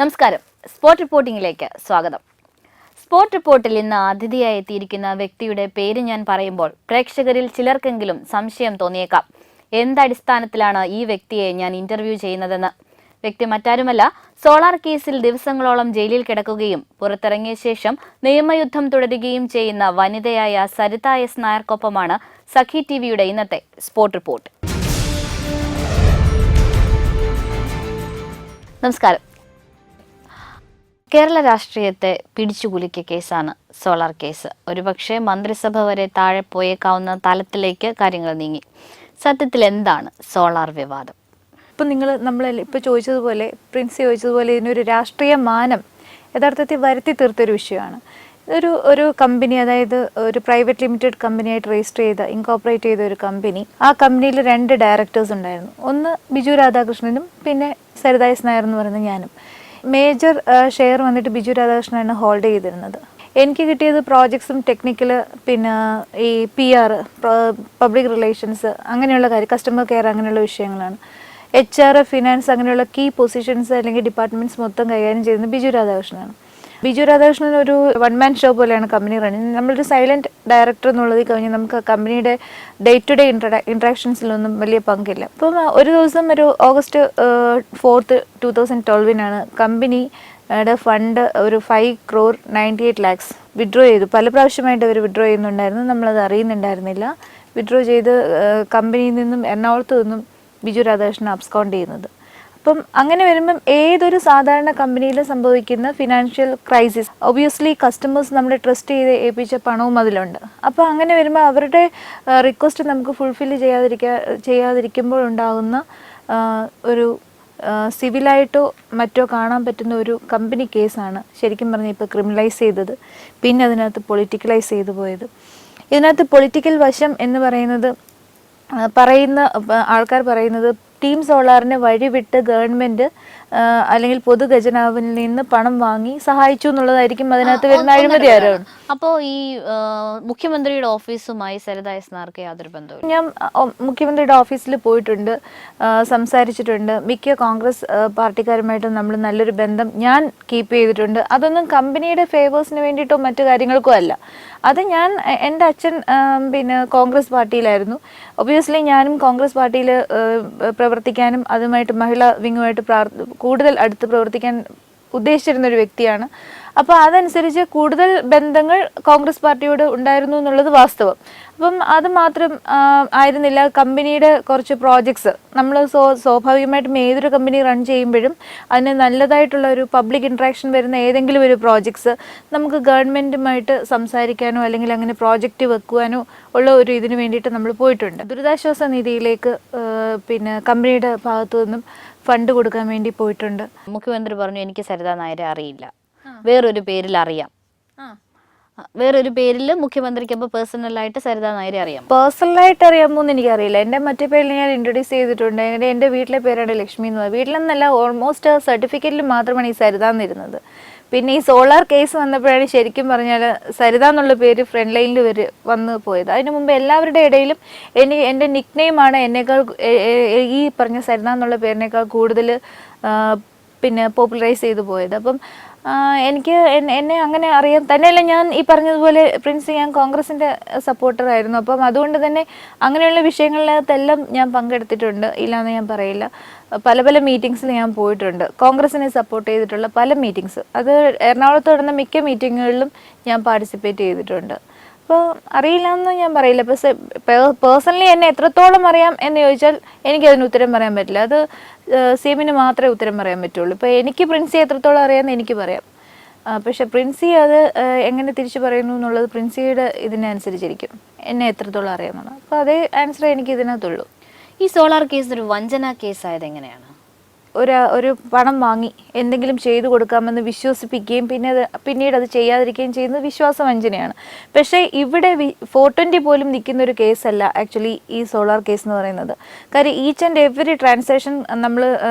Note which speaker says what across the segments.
Speaker 1: നമസ്കാരം. സ്പോർട്ട് റിപ്പോർട്ടിംഗിലേക്ക് സ്വാഗതം. സ്പോർട്ട് റിപ്പോർട്ടിൽ ഇന്ന് അതിഥിയായി എത്തിയിരിക്കുന്ന വ്യക്തിയുടെ പേര് ഞാൻ പറയുമ്പോൾ പ്രേക്ഷകരിൽ ചിലർക്കെങ്കിലും സംശയം തോന്നിയേക്കാം. എന്തടിസ്ഥാനത്തിലാണ് ഈ വ്യക്തിയെ ഞാൻ ഇന്റർവ്യൂ ചെയ്യുന്നതെന്ന്. വ്യക്തി മറ്റാരുമല്ല, സോളാർ കേസിൽ ദിവസങ്ങളോളം ജയിലിൽ കിടക്കുകയും പുറത്തിറങ്ങിയ ശേഷം നിയമയുദ്ധം തുടരുകയും ചെയ്യുന്ന വനിതയായ സരിത എസ് നായർക്കൊപ്പമാണ് സഖി ടിവിയുടെ ഇന്നത്തെ സ്പോർട്ട് റിപ്പോർട്ട്. നമസ്കാരം. കേരള രാഷ്ട്രീയത്തെ പിടിച്ചുകുലുക്കിയ കേസാണ് സോളാർ കേസ്. ഒരുപക്ഷെ മന്ത്രിസഭ വരെ താഴെ പോയേക്കാവുന്ന തലത്തിലേക്ക് കാര്യങ്ങൾ നീങ്ങി. സത്യത്തിൽ എന്താണ് സോളാർ വിവാദം?
Speaker 2: ഇപ്പം നമ്മൾ ഇപ്പോൾ ചോദിച്ചതുപോലെ, പ്രിൻസ് ചോദിച്ചതുപോലെ, ഇതിനൊരു രാഷ്ട്രീയ മാനം യഥാർത്ഥത്തിൽ വരുത്തി തീർത്തൊരു വിഷയമാണ്. ഒരു കമ്പനി, അതായത് ഒരു പ്രൈവറ്റ് ലിമിറ്റഡ് കമ്പനിയായിട്ട് രജിസ്റ്റർ ചെയ്ത, ഇൻകോർപ്പറേറ്റ് ചെയ്ത ഒരു കമ്പനി. ആ കമ്പനിയിൽ 2 ഡയറക്ടേഴ്സ് ഉണ്ടായിരുന്നു. ഒന്ന് ബിജു രാധാകൃഷ്ണനും പിന്നെ സരിത എസ് നായർ എന്ന് പറയുന്ന ഞാനും. മേജർ ഷെയർ വന്നിട്ട് ബിജു രാധാകൃഷ്ണനാണ് ഹോൾഡ് ചെയ്തിരുന്നത്. എനിക്ക് കിട്ടിയത് പ്രോജക്ട്സും ടെക്നിക്കൽ, പിന്നെ ഈ PR, പബ്ലിക് റിലേഷൻസ്, അങ്ങനെയുള്ള കാര്യം, കസ്റ്റമർ കെയർ, അങ്ങനെയുള്ള വിഷയങ്ങളാണ്. HR, ഫിനാൻസ്, അങ്ങനെയുള്ള കീ പൊസിഷൻസ് അല്ലെങ്കിൽ ഡിപ്പാർട്ട്മെൻറ്റ്സ് മൊത്തം കൈകാര്യം ചെയ്യുന്നത് ബിജു രാധാകൃഷ്ണനാണ്. ബിജു രാധാകൃഷ്ണൻ ഒരു 1-man ഷോ പോലെയാണ് കമ്പനി റൺ ചെയ്യുന്നത്. നമ്മളൊരു സൈലൻറ്റ് ഡയറക്ടർ എന്നുള്ളത് കഴിഞ്ഞ് നമുക്ക് കമ്പനിയുടെ ഡേ ടു ഡേ ഇൻട്രാക്ഷൻസിലൊന്നും വലിയ പങ്കില്ല. അപ്പം ഒരു ദിവസം ഒരു August 4, 2012 കമ്പനിയുടെ ഫണ്ട് ഒരു 5.98 crore വിഡ്രോ ചെയ്തു. പല പ്രാവശ്യമായിട്ട് അവർ വിഡ്രോ ചെയ്യുന്നുണ്ടായിരുന്നു. നമ്മളത് അറിയുന്നുണ്ടായിരുന്നില്ല. വിഡ്രോ ചെയ്ത് കമ്പനിയിൽ നിന്നും എറണാകുളത്ത് നിന്നും ബിജു രാധാകൃഷ്ണൻ അബ്സ്കോണ്ട് ചെയ്യുന്നത്. അപ്പം അങ്ങനെ വരുമ്പം ഏതൊരു സാധാരണ കമ്പനിയിലും സംഭവിക്കുന്ന ഫിനാൻഷ്യൽ ക്രൈസിസ്, ഒബിയസ്ലി കസ്റ്റമേഴ്സ് നമ്മളെ ട്രസ്റ്റ് ചെയ്ത് ഏൽപ്പിച്ച പണവും അതിലുണ്ട്. അപ്പോൾ അങ്ങനെ വരുമ്പോൾ അവരുടെ റിക്വസ്റ്റ് നമുക്ക് ഫുൾഫില്ല് ചെയ്യാതിരിക്കുമ്പോൾ ഉണ്ടാകുന്ന ഒരു സിവിലായിട്ടോ മറ്റോ കാണാൻ പറ്റുന്ന ഒരു കമ്പനി കേസാണ് ശരിക്കും പറഞ്ഞാൽ ഇപ്പോൾ ക്രിമിനലൈസ് ചെയ്തത്. പിന്നെ അതിനകത്ത് പൊളിറ്റിക്കലൈസ് ചെയ്തു പോയത്. ഇതിനകത്ത് പൊളിറ്റിക്കൽ വശം എന്ന് പറയുന്നത്, ആൾക്കാർ പറയുന്നത് ടീം സോളാറിനെ വഴിവിട്ട് ഗവൺമെൻറ് അല്ലെങ്കിൽ പൊതു ഖജനാവിൽ നിന്ന് പണം വാങ്ങി സഹായിച്ചു എന്നുള്ളതായിരിക്കും അതിനകത്ത് വരുന്ന അഴിമതി ആരോപണം.
Speaker 1: അപ്പോൾ ഈ മുഖ്യമന്ത്രിയുടെ ഓഫീസുമായി സരിത എസ് നായർക്ക് യാതൊരു ബന്ധവും?
Speaker 2: ഞാൻ മുഖ്യമന്ത്രിയുടെ ഓഫീസിൽ പോയിട്ടുണ്ട്, സംസാരിച്ചിട്ടുണ്ട്. മിക്ക കോൺഗ്രസ് പാർട്ടിക്കാരുമായിട്ടും നമ്മൾ നല്ലൊരു ബന്ധം ഞാൻ കീപ്പ് ചെയ്തിട്ടുണ്ട്. അതൊന്നും കമ്പനിയുടെ ഫേവേഴ്സിന് വേണ്ടിയിട്ടോ മറ്റു കാര്യങ്ങൾക്കോ അല്ല. അത് എൻ്റെ അച്ഛൻ പിന്നെ കോൺഗ്രസ് പാർട്ടിയിലായിരുന്നു. ഒബിയസ്ലി ഞാനും കോൺഗ്രസ് പാർട്ടിയിൽ പ്രവർത്തിക്കാനും അതുമായിട്ട് മഹിളാ വിങ്ങുമായിട്ട് കൂടുതൽ അടുത്ത് പ്രവർത്തിക്കാൻ ഉദ്ദേശിച്ചിരുന്നൊരു വ്യക്തിയാണ്. അപ്പോൾ അതനുസരിച്ച് കൂടുതൽ ബന്ധങ്ങൾ കോൺഗ്രസ് പാർട്ടിയോട് ഉണ്ടായിരുന്നു എന്നുള്ളത് വാസ്തവം. അപ്പം അത് മാത്രം ആയിരുന്നില്ല, കമ്പനിയുടെ കുറച്ച് പ്രോജക്ട്സ് നമ്മൾ സ്വാഭാവികമായിട്ടും ഏതൊരു കമ്പനി റൺ ചെയ്യുമ്പോഴും അതിന് നല്ലതായിട്ടുള്ള ഒരു പബ്ലിക് ഇൻട്രാക്ഷൻ വരുന്ന ഏതെങ്കിലും ഒരു പ്രോജക്ട്സ് നമുക്ക് ഗവൺമെൻറ്റുമായിട്ട് സംസാരിക്കാനോ അല്ലെങ്കിൽ അങ്ങനെ പ്രോജക്റ്റ് വെക്കുവാനോ ഉള്ള ഒരു ഇതിന് വേണ്ടിയിട്ട് നമ്മൾ പോയിട്ടുണ്ട്. ദുരിതാശ്വാസ നിധിയിലേക്ക് പിന്നെ കമ്പനിയുടെ ഭാഗത്തു നിന്നും ഫണ്ട് കൊടുക്കാൻ വേണ്ടി പോയിട്ടുണ്ട്.
Speaker 1: മുഖ്യമന്ത്രി പറഞ്ഞു എനിക്ക് സരിത നായരെ അറിയില്ല, വേറൊരു പേരിൽ അറിയാം. വേറൊരു പേരിൽ മുഖ്യമന്ത്രിക്ക് അപ്പോൾ പേഴ്സണലായിട്ട് സരിത നായരെ അറിയാം.
Speaker 2: പേഴ്സണലായിട്ട് അറിയാമോ എന്ന് എനിക്കറിയില്ല. എൻ്റെ മറ്റേ പേരിൽ ഞാൻ ഇൻട്രൊഡ്യൂസ് ചെയ്തിട്ടുണ്ട്. എൻ്റെ വീട്ടിലെ പേരാണ് ലക്ഷ്മി എന്ന് പറയുന്നത്. വീട്ടിലെന്നല്ല, ഓൾമോസ്റ്റ് സർട്ടിഫിക്കറ്റിൽ മാത്രമാണ് ഈ സരിത എന്നിരുന്നത്. പിന്നെ ഈ സോളാർ കേസ് വന്നപ്പോഴാണ് ശരിക്കും പറഞ്ഞാൽ സരിത എന്നുള്ള പേര് ഫ്രണ്ട് ലൈനിൽ വന്ന് പോയത്. അതിന് മുമ്പ് എല്ലാവരുടെ ഇടയിലും എൻ്റെ നിക് നെയിമാണ് എന്നേക്കാൾ, ഈ പറഞ്ഞ സരിത എന്നുള്ള പേരിനേക്കാൾ കൂടുതൽ പിന്നെ പോപ്പുലറൈസ് ചെയ്തു പോയത്. അപ്പം എന്നെ അങ്ങനെ അറിയാം. തന്നെയല്ല, ഞാൻ ഈ പറഞ്ഞതുപോലെ പ്രിൻസ്, ഞാൻ കോൺഗ്രസിൻ്റെ സപ്പോർട്ടറായിരുന്നു. അപ്പം അതുകൊണ്ട് തന്നെ അങ്ങനെയുള്ള വിഷയങ്ങളിനകത്തെല്ലാം ഞാൻ പങ്കെടുത്തിട്ടുണ്ട്, ഇല്ലയെന്ന് ഞാൻ പറയില്ല. പല മീറ്റിങ്സിൽ ഞാൻ പോയിട്ടുണ്ട്, കോൺഗ്രസിനെ സപ്പോർട്ട് ചെയ്തിട്ടുള്ള പല മീറ്റിങ്സ്. അത് എറണാകുളത്ത് നടന്ന മിക്ക മീറ്റിങ്ങുകളിലും ഞാൻ പാർട്ടിസിപ്പേറ്റ് ചെയ്തിട്ടുണ്ട്. അപ്പോൾ അറിയില്ല എന്ന് ഞാൻ പറയില്ല. പക്ഷേ പേഴ്സണലി എന്നെ എത്രത്തോളം അറിയാം എന്ന് ചോദിച്ചാൽ എനിക്കതിന് ഉത്തരം പറയാൻ പറ്റില്ല. അത് സീമിന് മാത്രമേ ഉത്തരം പറയാൻ പറ്റുള്ളൂ. ഇപ്പോൾ എനിക്ക് പ്രിൻസി എത്രത്തോളം അറിയാമെന്ന് എനിക്ക് പറയാം. പക്ഷെ പ്രിൻസി അത് എങ്ങനെ തിരിച്ചു പറയുന്നു എന്നുള്ളത് പ്രിൻസിയുടെ ഇതിനനുസരിച്ചിരിക്കും, എന്നെ എത്രത്തോളം അറിയാമെന്നുള്ളത്. അപ്പോൾ അതേ ആൻസർ എനിക്ക് ഇതിനകത്തുള്ളൂ.
Speaker 1: ഈ സോളാർ കേസ് ഒരു വഞ്ചന കേസായത് എങ്ങനെയാണ്?
Speaker 2: ഒരു പണം വാങ്ങി എന്തെങ്കിലും ചെയ്തു കൊടുക്കാമെന്ന് വിശ്വസിപ്പിക്കുകയും പിന്നീട് അത് ചെയ്യാതിരിക്കുകയും ചെയ്യുന്നത് വിശ്വാസവഞ്ചനയാണ്. പക്ഷേ ഇവിടെ 420 പോലും നിൽക്കുന്ന ഒരു കേസല്ല ആക്ച്വലി ഈ സോളാർ കേസ് എന്ന് പറയുന്നത്. കാര്യം ഈച്ച് ആൻഡ് എവറി ട്രാൻസാക്ഷൻ നമ്മൾ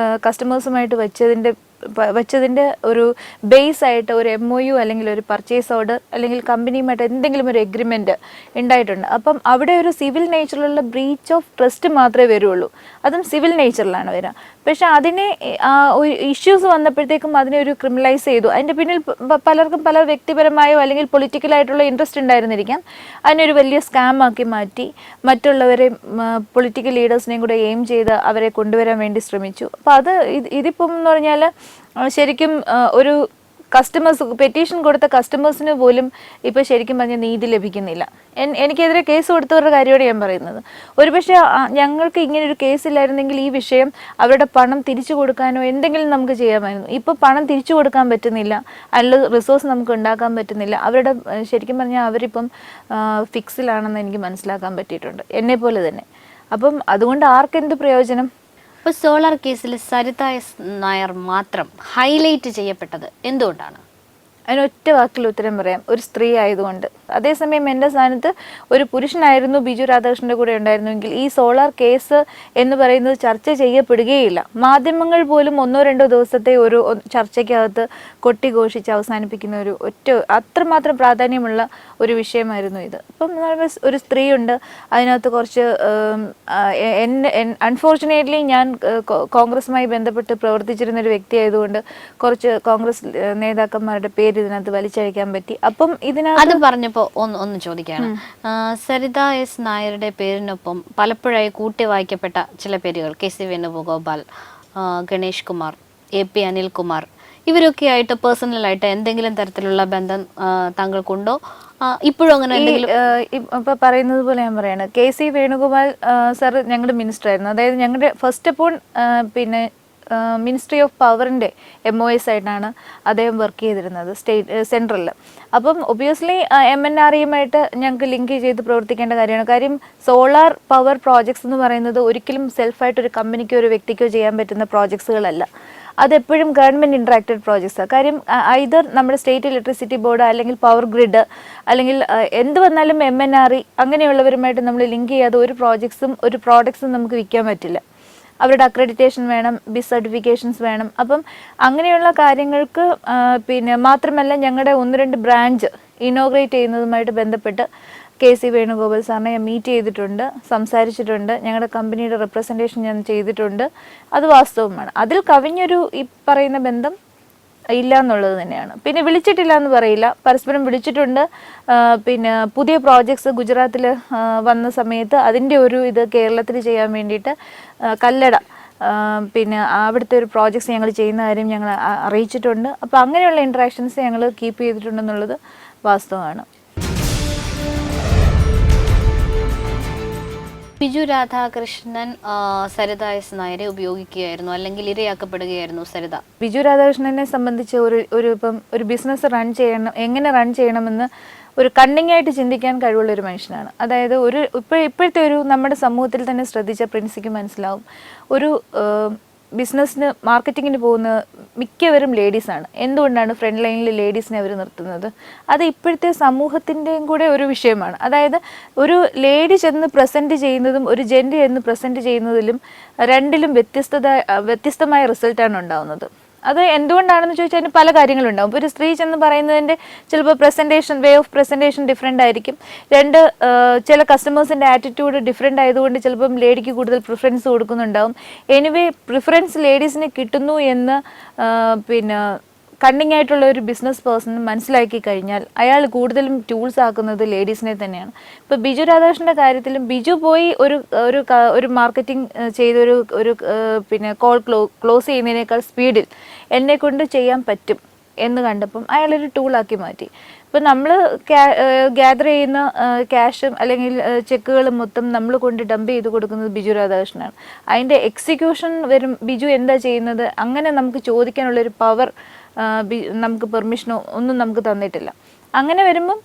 Speaker 2: കസ്റ്റമേഴ്സുമായിട്ട് വെച്ചതിൻ്റെ വെച്ചതിൻ്റെ ഒരു ബേസ് ആയിട്ട് ഒരു MOU അല്ലെങ്കിൽ ഒരു പർച്ചേസ് ഓർഡർ അല്ലെങ്കിൽ കമ്പനിയുമായിട്ട് എന്തെങ്കിലും ഒരു എഗ്രിമെൻറ്റ് ഉണ്ടായിട്ടുണ്ട്. അപ്പം അവിടെ ഒരു സിവിൽ നേച്ചറിലുള്ള ബ്രീച്ച് ഓഫ് ട്രസ്റ്റ് മാത്രമേ വരുള്ളൂ. അതും സിവിൽ നേച്ചറിലാണ് വരിക. പക്ഷെ അതിനെ ഇഷ്യൂസ് വന്നപ്പോഴത്തേക്കും അതിനെ ഒരു ക്രിമിനലൈസ് ചെയ്തു. അതിൻ്റെ പിന്നിൽ പലർക്കും പല വ്യക്തിപരമായോ അല്ലെങ്കിൽ പൊളിറ്റിക്കലായിട്ടുള്ള ഇൻട്രസ്റ്റ് ഉണ്ടായിരുന്നിരിക്കാം. അതിനൊരു വലിയ സ്കാം ആക്കി മാറ്റി മറ്റുള്ളവരെ പൊളിറ്റിക്കൽ ലീഡേഴ്സിനെയും കൂടെ എയിം ചെയ്ത് അവരെ കൊണ്ടുവരാൻ വേണ്ടി ശ്രമിച്ചു. അപ്പോൾ അത് ഇതിപ്പം എന്ന് പറഞ്ഞാൽ ശരിക്കും ഒരു കസ്റ്റമേഴ്സ് പെറ്റീഷൻ കൊടുത്ത കസ്റ്റമേഴ്സിന് പോലും ഇപ്പോൾ ശരിക്കും പറഞ്ഞാൽ നീതി ലഭിക്കുന്നില്ല. എനിക്കെതിരെ കേസ് കൊടുത്തവരുടെ കാര്യമാണ് ഞാൻ പറയുന്നത്. ഒരുപക്ഷെ ഞങ്ങൾക്ക് ഇങ്ങനെ ഒരു കേസ് ഇല്ലായിരുന്നെങ്കിൽ ഈ വിഷയം അവരുടെ പണം തിരിച്ചു കൊടുക്കാനോ എന്തെങ്കിലും നമുക്ക് ചെയ്യാമായിരുന്നു. ഇപ്പോൾ പണം തിരിച്ചു കൊടുക്കാൻ പറ്റുന്നില്ല, അതിനുള്ള റിസോഴ്സ് നമുക്ക് ഉണ്ടാക്കാൻ പറ്റുന്നില്ല. അവരുടെ ശരിക്കും പറഞ്ഞാൽ അവരിപ്പം ഫിക്സിലാണെന്ന് എനിക്ക് മനസ്സിലാക്കാൻ പറ്റിയിട്ടുണ്ട്, എന്നെപ്പോലെ തന്നെ. അപ്പം അതുകൊണ്ട് ആർക്കെന്ത് പ്രയോജനം?
Speaker 1: ഇപ്പോൾ സോളാർ കേസിൽ സരിത എസ് നായർ മാത്രം ഹൈലൈറ്റ് ചെയ്യപ്പെട്ടത് എന്തുകൊണ്ടാണ്?
Speaker 2: അതിനൊറ്റ വാക്കിൽ ഉത്തരം പറയാം, ഒരു സ്ത്രീ ആയതുകൊണ്ട്. അതേസമയം എൻ്റെ സ്ഥാനത്ത് ഒരു പുരുഷനായിരുന്നു ബിജു രാധാകൃഷ്ണൻ്റെ കൂടെ ഉണ്ടായിരുന്നുവെങ്കിൽ ഈ സോളാർ കേസ് എന്ന് പറയുന്നത് ചർച്ച ചെയ്യപ്പെടുകയില്ല. മാധ്യമങ്ങൾ പോലും 1-2 ദിവസത്തെ ഒരു ചർച്ചയ്ക്കകത്ത് കൊട്ടിഘോഷിച്ച് അവസാനിപ്പിക്കുന്ന അത്രമാത്രം പ്രാധാന്യമുള്ള ഒരു വിഷയമായിരുന്നു ഇത്. അപ്പം ഒരു സ്ത്രീയുണ്ട് അതിനകത്ത്. കുറച്ച് അൺഫോർച്ചുനേറ്റ്ലി ഞാൻ കോൺഗ്രസുമായി ബന്ധപ്പെട്ട് പ്രവർത്തിച്ചിരുന്ന ഒരു വ്യക്തിയായതുകൊണ്ട് കുറച്ച് കോൺഗ്രസ് നേതാക്കന്മാരുടെ പേര് ഇതിനകത്ത് വലിച്ചഴിക്കാൻ പറ്റി. അപ്പം ഇതിനകത്ത്
Speaker 1: പറഞ്ഞപ്പോ ഒന്ന് ചോദിക്കാണ്, സരിത എസ് നായരുടെ പേരിനൊപ്പം പലപ്പോഴായി കൂട്ടി വായിക്കപ്പെട്ട ചില പേരുകൾ KC വേണുഗോപാൽ, ഗണേഷ് കുമാർ, AP അനിൽകുമാർ, ഇവരൊക്കെ ആയിട്ട് പേഴ്സണലായിട്ട് എന്തെങ്കിലും തരത്തിലുള്ള ബന്ധം താങ്കൾക്കുണ്ടോ? ഇപ്പോഴും അങ്ങനെ എന്തെങ്കിലും?
Speaker 2: ഇപ്പൊ പറയുന്നത് പോലെ ഞാൻ പറയാണ്, KC വേണുഗോപാൽ സർ ഞങ്ങളുടെ മിനിസ്റ്റർ ആയിരുന്നു. അതായത് ഞങ്ങളുടെ ഫസ്റ്റ് അപ്പോൾ മിനിസ്ട്രി ഓഫ് പവറിൻ്റെ MOS ആയിട്ടാണ് അദ്ദേഹം വർക്ക് ചെയ്തിരുന്നത് സെൻട്രലിൽ. അപ്പം ഒബ്വിയസ്ലി MNREയുമായിട്ട് ഞങ്ങൾക്ക് ലിങ്ക് ചെയ്ത് പ്രവർത്തിക്കേണ്ട കാര്യമാണ്. കാര്യം സോളാർ പവർ പ്രോജക്ട്സ് എന്ന് പറയുന്നത് ഒരിക്കലും സെൽഫായിട്ടൊരു കമ്പനിക്കോ ഒരു വ്യക്തിക്കോ ചെയ്യാൻ പറ്റുന്ന പ്രോജക്ട്സുകളല്ല. അതെപ്പോഴും ഗവൺമെൻറ് ഇൻട്രാക്റ്റഡ് പ്രോജക്ട്സാണ്. കാര്യം ഐദർ നമ്മുടെ സ്റ്റേറ്റ് ഇലക്ട്രിസിറ്റി ബോർഡ് അല്ലെങ്കിൽ പവർ ഗ്രിഡ് അല്ലെങ്കിൽ എന്ത് വന്നാലും MNRE അങ്ങനെയുള്ളവരുമായിട്ട് നമ്മൾ ലിങ്ക് ചെയ്യാതെ ഒരു പ്രോഡക്ട്സും നമുക്ക് വിൽക്കാൻ പറ്റില്ല. അവരുടെ അക്രഡിറ്റേഷൻ വേണം, BIS സർട്ടിഫിക്കേഷൻസ് വേണം. അപ്പം അങ്ങനെയുള്ള കാര്യങ്ങൾക്ക് മാത്രമല്ല ഞങ്ങളുടെ 1-2 ബ്രാഞ്ച് ഇനോഗ്രേറ്റ് ചെയ്യുന്നതുമായിട്ട് ബന്ധപ്പെട്ട് KC വേണുഗോപാൽ സാറിനെ ഞാൻ മീറ്റ് ചെയ്തിട്ടുണ്ട്, സംസാരിച്ചിട്ടുണ്ട്. ഞങ്ങളുടെ കമ്പനിയുടെ റെപ്രസെൻറ്റേഷൻ ഞാൻ ചെയ്തിട്ടുണ്ട്. അത് വാസ്തവമാണ്. അതിൽ കവിഞ്ഞൊരു ഈ പറയുന്ന ബന്ധം ഇല്ല എന്നുള്ളത് തന്നെയാണ്. പിന്നെ വിളിച്ചിട്ടില്ല എന്ന് പറയില്ല, പരസ്പരം വിളിച്ചിട്ടുണ്ട്. പുതിയ പ്രോജക്ട്സ് ഗുജറാത്തിൽ വന്ന സമയത്ത് അതിൻ്റെ ഇത് കേരളത്തിൽ ചെയ്യാൻ വേണ്ടിയിട്ട് കല്ലട അവിടുത്തെ ഒരു പ്രോജക്ട്സ് ഞങ്ങൾ ചെയ്യുന്ന കാര്യം ഞങ്ങൾ അറിയിച്ചിട്ടുണ്ട്. അപ്പോൾ അങ്ങനെയുള്ള ഇൻട്രാക്ഷൻസ് ഞങ്ങൾ കീപ്പ് ചെയ്തിട്ടുണ്ടെന്നുള്ളത് വാസ്തവമാണ്.
Speaker 1: ബിജു രാധാകൃഷ്ണൻ സരിത എസ് നായരെ ഉപയോഗിക്കുകയായിരുന്നു അല്ലെങ്കിൽ ഇരയാക്കപ്പെടുകയായിരുന്നു സരിത.
Speaker 2: ബിജു രാധാകൃഷ്ണനെ സംബന്ധിച്ച് ഒരു ബിസിനസ് എങ്ങനെ റൺ ചെയ്യണമെന്ന് ഒരു കണ്ണിങ് ആയിട്ട് ചിന്തിക്കാൻ കഴിവുള്ള ഒരു മനുഷ്യനാണ്. അതായത് ഇപ്പോഴത്തെ നമ്മുടെ സമൂഹത്തിൽ തന്നെ ശ്രദ്ധിച്ച പ്രിൻസിക്ക് മനസ്സിലാവും, ഒരു ബിസിനസ്സിന് മാർക്കറ്റിങ്ങിന് പോകുന്ന മിക്കവരും ലേഡീസാണ്. എന്തുകൊണ്ടാണ് ഫ്രണ്ട് ലൈനിൽ ലേഡീസിനെ അവർ നിർത്തുന്നത്? അത് ഇപ്പോഴത്തെ സമൂഹത്തിൻ്റെയും കൂടെ ഒരു വിഷയമാണ്. അതായത് ഒരു ചെന്ന് പ്രസൻറ്റ് ചെയ്യുന്നതും ഒരു ജെൻഡർ ചെന്ന് പ്രസൻറ്റ് ചെയ്യുന്നതിലും രണ്ടിലും വ്യത്യസ്തമായ റിസൾട്ടാണ് ഉണ്ടാകുന്നത്. അത് എന്തുകൊണ്ടാണെന്ന് ചോദിച്ചാൽ അതിന് പല കാര്യങ്ങളുണ്ടാകും. ഇപ്പോൾ ഒരു സ്ത്രീ ചെന്ന് പറയുന്നതിൻ്റെ ചിലപ്പോൾ വേ ഓഫ് പ്രസൻറ്റേഷൻ ഡിഫറെൻ്റ് ആയിരിക്കും. ചില കസ്റ്റമേഴ്സിൻ്റെ ആറ്റിറ്റ്യൂഡ് ഡിഫറെൻ്റ് ആയതുകൊണ്ട് ചിലപ്പം ലേഡിക്ക് കൂടുതൽ പ്രിഫറൻസ് കൊടുക്കുന്നുണ്ടാവും. എനിവേ പ്രിഫറൻസ് ലേഡീസിന് കിട്ടുന്നു എന്ന് കണ്ണിങ് ആയിട്ടുള്ള ഒരു ബിസിനസ് പേഴ്സൺ മനസ്സിലാക്കി കഴിഞ്ഞാൽ അയാൾ കൂടുതലും ടൂൾസ് ആക്കുന്നത് ലേഡീസിനെ തന്നെയാണ്. ഇപ്പോൾ ബിജു രാധാകൃഷ്ണൻ്റെ കാര്യത്തിലും ബിജു പോയി ഒരു മാർക്കറ്റിംഗ് ചെയ്തൊരു കോൾ ക്ലോസ് ചെയ്യുന്നതിനേക്കാൾ സ്പീഡിൽ എന്നെക്കൊണ്ട് ചെയ്യാൻ പറ്റും എന്ന് കണ്ടപ്പം അയാളൊരു ടൂളാക്കി മാറ്റി. ഇപ്പം നമ്മൾ ഗ്യാദർ ചെയ്യുന്ന ക്യാഷും അല്ലെങ്കിൽ ചെക്കുകളും മൊത്തം നമ്മൾ കൊണ്ട് ഡംപ് ചെയ്ത് കൊടുക്കുന്നത് ബിജു രാധാകൃഷ്ണനാണ്. അതിൻ്റെ എക്സിക്യൂഷൻ ബിജു എന്താ ചെയ്യുന്നത് അങ്ങനെ നമുക്ക് ചോദിക്കാനുള്ളൊരു പവർ നമുക്ക് പെർമിഷനോ ഒന്നും നമുക്ക് തന്നിട്ടില്ല. അങ്ങനെ വരുമ്പം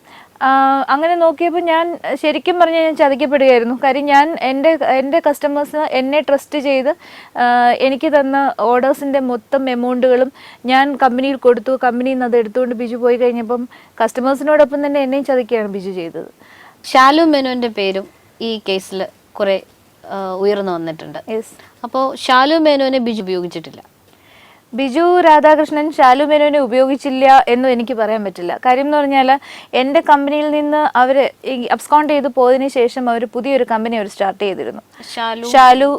Speaker 2: അങ്ങനെ നോക്കിയപ്പോൾ ഞാൻ ശരിക്കും പറഞ്ഞാൽ ഞാൻ ചതിക്കപ്പെടുകയായിരുന്നു. കാര്യം ഞാൻ എൻ്റെ കസ്റ്റമേഴ്സ് എന്നെ ട്രസ്റ്റ് ചെയ്ത് എനിക്ക് തന്ന ഓർഡേഴ്സിൻ്റെ മൊത്തം എമൗണ്ടുകളും ഞാൻ കമ്പനിയിൽ കൊടുത്തു. കമ്പനിയിൽ നിന്ന് അത് എടുത്തുകൊണ്ട് ബിജു പോയി കഴിഞ്ഞപ്പം കസ്റ്റമേഴ്സിനോടൊപ്പം തന്നെ എന്നെയും ചതിക്കുകയാണ് ബിജു ചെയ്തത്.
Speaker 1: ഷാലു മേനോൻ്റെ പേരും ഈ കേസിൽ കുറേ ഉയർന്നു വന്നിട്ടുണ്ട്. അപ്പോൾ ഷാലു മേനോനെ ബിജു ഉപയോഗിച്ചിട്ടില്ല.
Speaker 2: ബിജു രാധാകൃഷ്ണൻ ശാലു മേനോനെ ഉപയോഗിച്ചില്ല എന്നും എനിക്ക് പറയാൻ പറ്റില്ല. കാര്യം എന്ന് പറഞ്ഞാൽ എൻ്റെ കമ്പനിയിൽ നിന്ന് അവർ അബ്സ്കോണ്ട് ചെയ്ത് പോയതിനു ശേഷം അവർ പുതിയൊരു കമ്പനി അവർ സ്റ്റാർട്ട് ചെയ്തിരുന്നു. ശാലു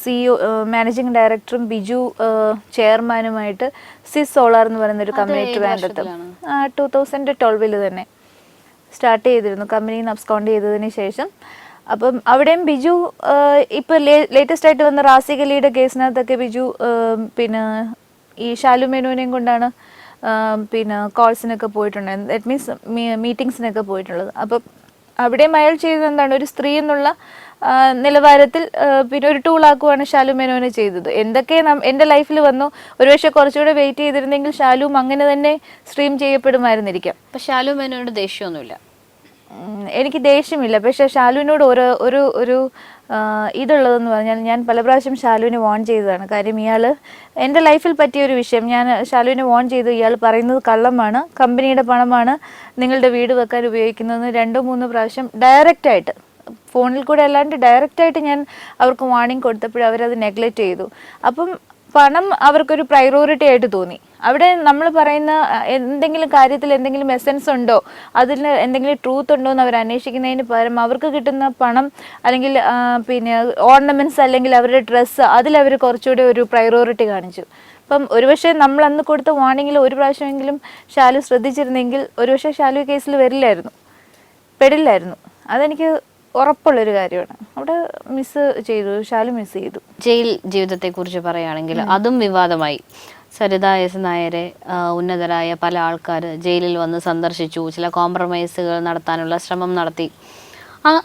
Speaker 2: CEO മാനേജിംഗ് ഡയറക്ടറും ബിജു ചെയർമാനുമായിട്ട് സിസ് സോളാർ എന്ന് പറയുന്ന ഒരു കമ്പനി ട്രിവാൻഡ്രത്ത് 2012 തന്നെ സ്റ്റാർട്ട് ചെയ്തിരുന്നു. കമ്പനിയിൽ നിന്ന് അബ്സ്കോണ്ട് ചെയ്തതിന് ശേഷം അപ്പം അവിടെയും ബിജു ഇപ്പോൾ ലേറ്റസ്റ്റ് ആയിട്ട് വന്ന റാസിക് അലിയുടെ കേസിനകത്തൊക്കെ ബിജു പിന്നെ ഈ ശാലു മേനോനെയും കൊണ്ടാണ് പിന്നെ കോൾസിനൊക്കെ പോയിട്ടുണ്ട്. ദാറ്റ് മീൻസ് മീറ്റിങ്സിനൊക്കെ പോയിട്ടുള്ളത്. അപ്പം അവിടെയും അയാൾ ചെയ്തത് എന്താണ്, ഒരു സ്ത്രീ എന്നുള്ള നിലവാരത്തിൽ പിന്നെ ഒരു ടൂളാക്കുവാണ് ശാലു മേനോനെ ചെയ്തത്. എന്തൊക്കെ എൻ്റെ ലൈഫിൽ വന്നു, ഒരുപക്ഷെ കുറച്ചുകൂടെ വെയിറ്റ് ചെയ്തിരുന്നെങ്കിൽ ശാലുവും അങ്ങനെ തന്നെ സ്ട്രീം ചെയ്യപ്പെടുമായിരുന്നിരിക്കാം.
Speaker 1: അപ്പം ശാലു മേനോനോട് ദേഷ്യമൊന്നുമില്ല?
Speaker 2: എനിക്ക് ദേഷ്യമില്ല. പക്ഷെ ശാലുവിനോട് ഒരു ഇതുള്ളതെന്ന് പറഞ്ഞാൽ ഞാൻ പല പ്രാവശ്യം ശാലുവിനെ വാൺ ചെയ്തതാണ്. കാര്യം ഇയാൾ എൻ്റെ ലൈഫിൽ പറ്റിയ ഒരു വിഷയം ഞാൻ ശാലുവിനെ വാൺ ചെയ്തു. ഇയാൾ പറയുന്നത് കള്ളമാണ്, കമ്പനിയുടെ പണമാണ് നിങ്ങളുടെ വീട് വെക്കാൻ ഉപയോഗിക്കുന്നതെന്ന് 2-3 പ്രാവശ്യം ഡയറക്റ്റായിട്ട്, ഫോണിൽ കൂടെ അല്ലാണ്ട് ഡയറക്റ്റായിട്ട് ഞാൻ അവർക്ക് വാർണിംഗ് കൊടുത്തപ്പോൾ അവരത് നെഗ്ലക്റ്റ് ചെയ്തു. അപ്പം പണം അവർക്കൊരു പ്രയോറിറ്റി ആയിട്ട് തോന്നി. അവിടെ നമ്മൾ പറയുന്ന എന്തെങ്കിലും കാര്യത്തിൽ എന്തെങ്കിലും എസൻസ് ഉണ്ടോ, അതിൽ എന്തെങ്കിലും ട്രൂത്ത് ഉണ്ടോ എന്ന് അവർ അന്വേഷിക്കുന്നതിന് പകരം അവർക്ക് കിട്ടുന്ന പണം അല്ലെങ്കിൽ പിന്നെ ഓർണമെന്റ്സ് അല്ലെങ്കിൽ അവരുടെ ഡ്രസ്സ്, അതിലവർ കുറച്ചുകൂടി ഒരു പ്രയോറിറ്റി കാണിച്ചു. അപ്പം ഒരുപക്ഷെ നമ്മൾ അന്ന് കൊടുത്ത വാർണിങ്ങിൽ ഒരു പ്രാവശ്യമെങ്കിലും ശാലു ശ്രദ്ധിച്ചിരുന്നെങ്കിൽ ഒരുപക്ഷെ ശാലു കേസിൽ പെടില്ലായിരുന്നു. അതെനിക്ക് ഉറപ്പുള്ളൊരു കാര്യമാണ്. അവിടെ ശാലു മിസ് ചെയ്തു.
Speaker 1: ജയിൽ ജീവിതത്തെ കുറിച്ച് പറയുകയാണെങ്കിൽ അതും വിവാദമായി. സരിത എസ് നായരെ ഉന്നതരായ പല ആൾക്കാർ ജയിലിൽ വന്ന് സന്ദർശിച്ചു, ചില കോംപ്രമൈസുകൾ നടത്താനുള്ള ശ്രമം നടത്തി.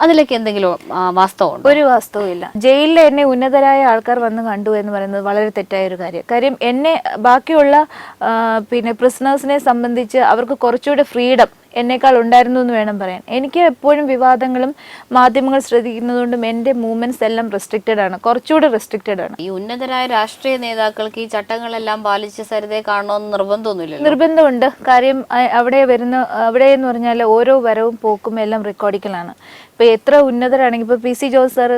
Speaker 1: അതിലേക്ക് എന്തെങ്കിലും വാസ്തവമുണ്ടോ?
Speaker 2: ഒരു വാസ്തവവും ഇല്ല. ജയിലിൽ എന്നെ ഉന്നതരായ ആൾക്കാർ വന്ന് കണ്ടു എന്ന് പറയുന്നത് വളരെ തെറ്റായ ഒരു കാര്യം. എന്നെ ബാക്കിയുള്ള പിന്നെ പ്രിസണേഴ്സിനെ സംബന്ധിച്ച് അവർക്ക് കുറച്ചുകൂടെ ഫ്രീഡം എന്നേക്കാൾ ഉണ്ടായിരുന്നു എന്ന് വേണം പറയാൻ. എനിക്ക് എപ്പോഴും വിവാദങ്ങളും മാധ്യമങ്ങൾ ശ്രദ്ധിക്കുന്നതുകൊണ്ടും എൻ്റെ മൂവ്മെന്റ്സ് എല്ലാം കുറച്ചുകൂടി റെസ്ട്രിക്റ്റഡ് ആണ്.
Speaker 1: ഈ ഉന്നതരായ രാഷ്ട്രീയ നേതാക്കൾക്ക് ഈ ചട്ടങ്ങളെല്ലാം പാലിച്ച് സരിതയെ കാണണമെന്ന് നിർബന്ധമൊന്നുമില്ല?
Speaker 2: നിർബന്ധമുണ്ട്. കാര്യം അവിടെ എന്ന് പറഞ്ഞാൽ ഓരോ വരവും പോക്കും എല്ലാം റെക്കോർഡിക്കലാണ്. ഇപ്പോൾ എത്ര ഉന്നതരാണെങ്കിൽ ഇപ്പോൾ PC ജോസ് സാർ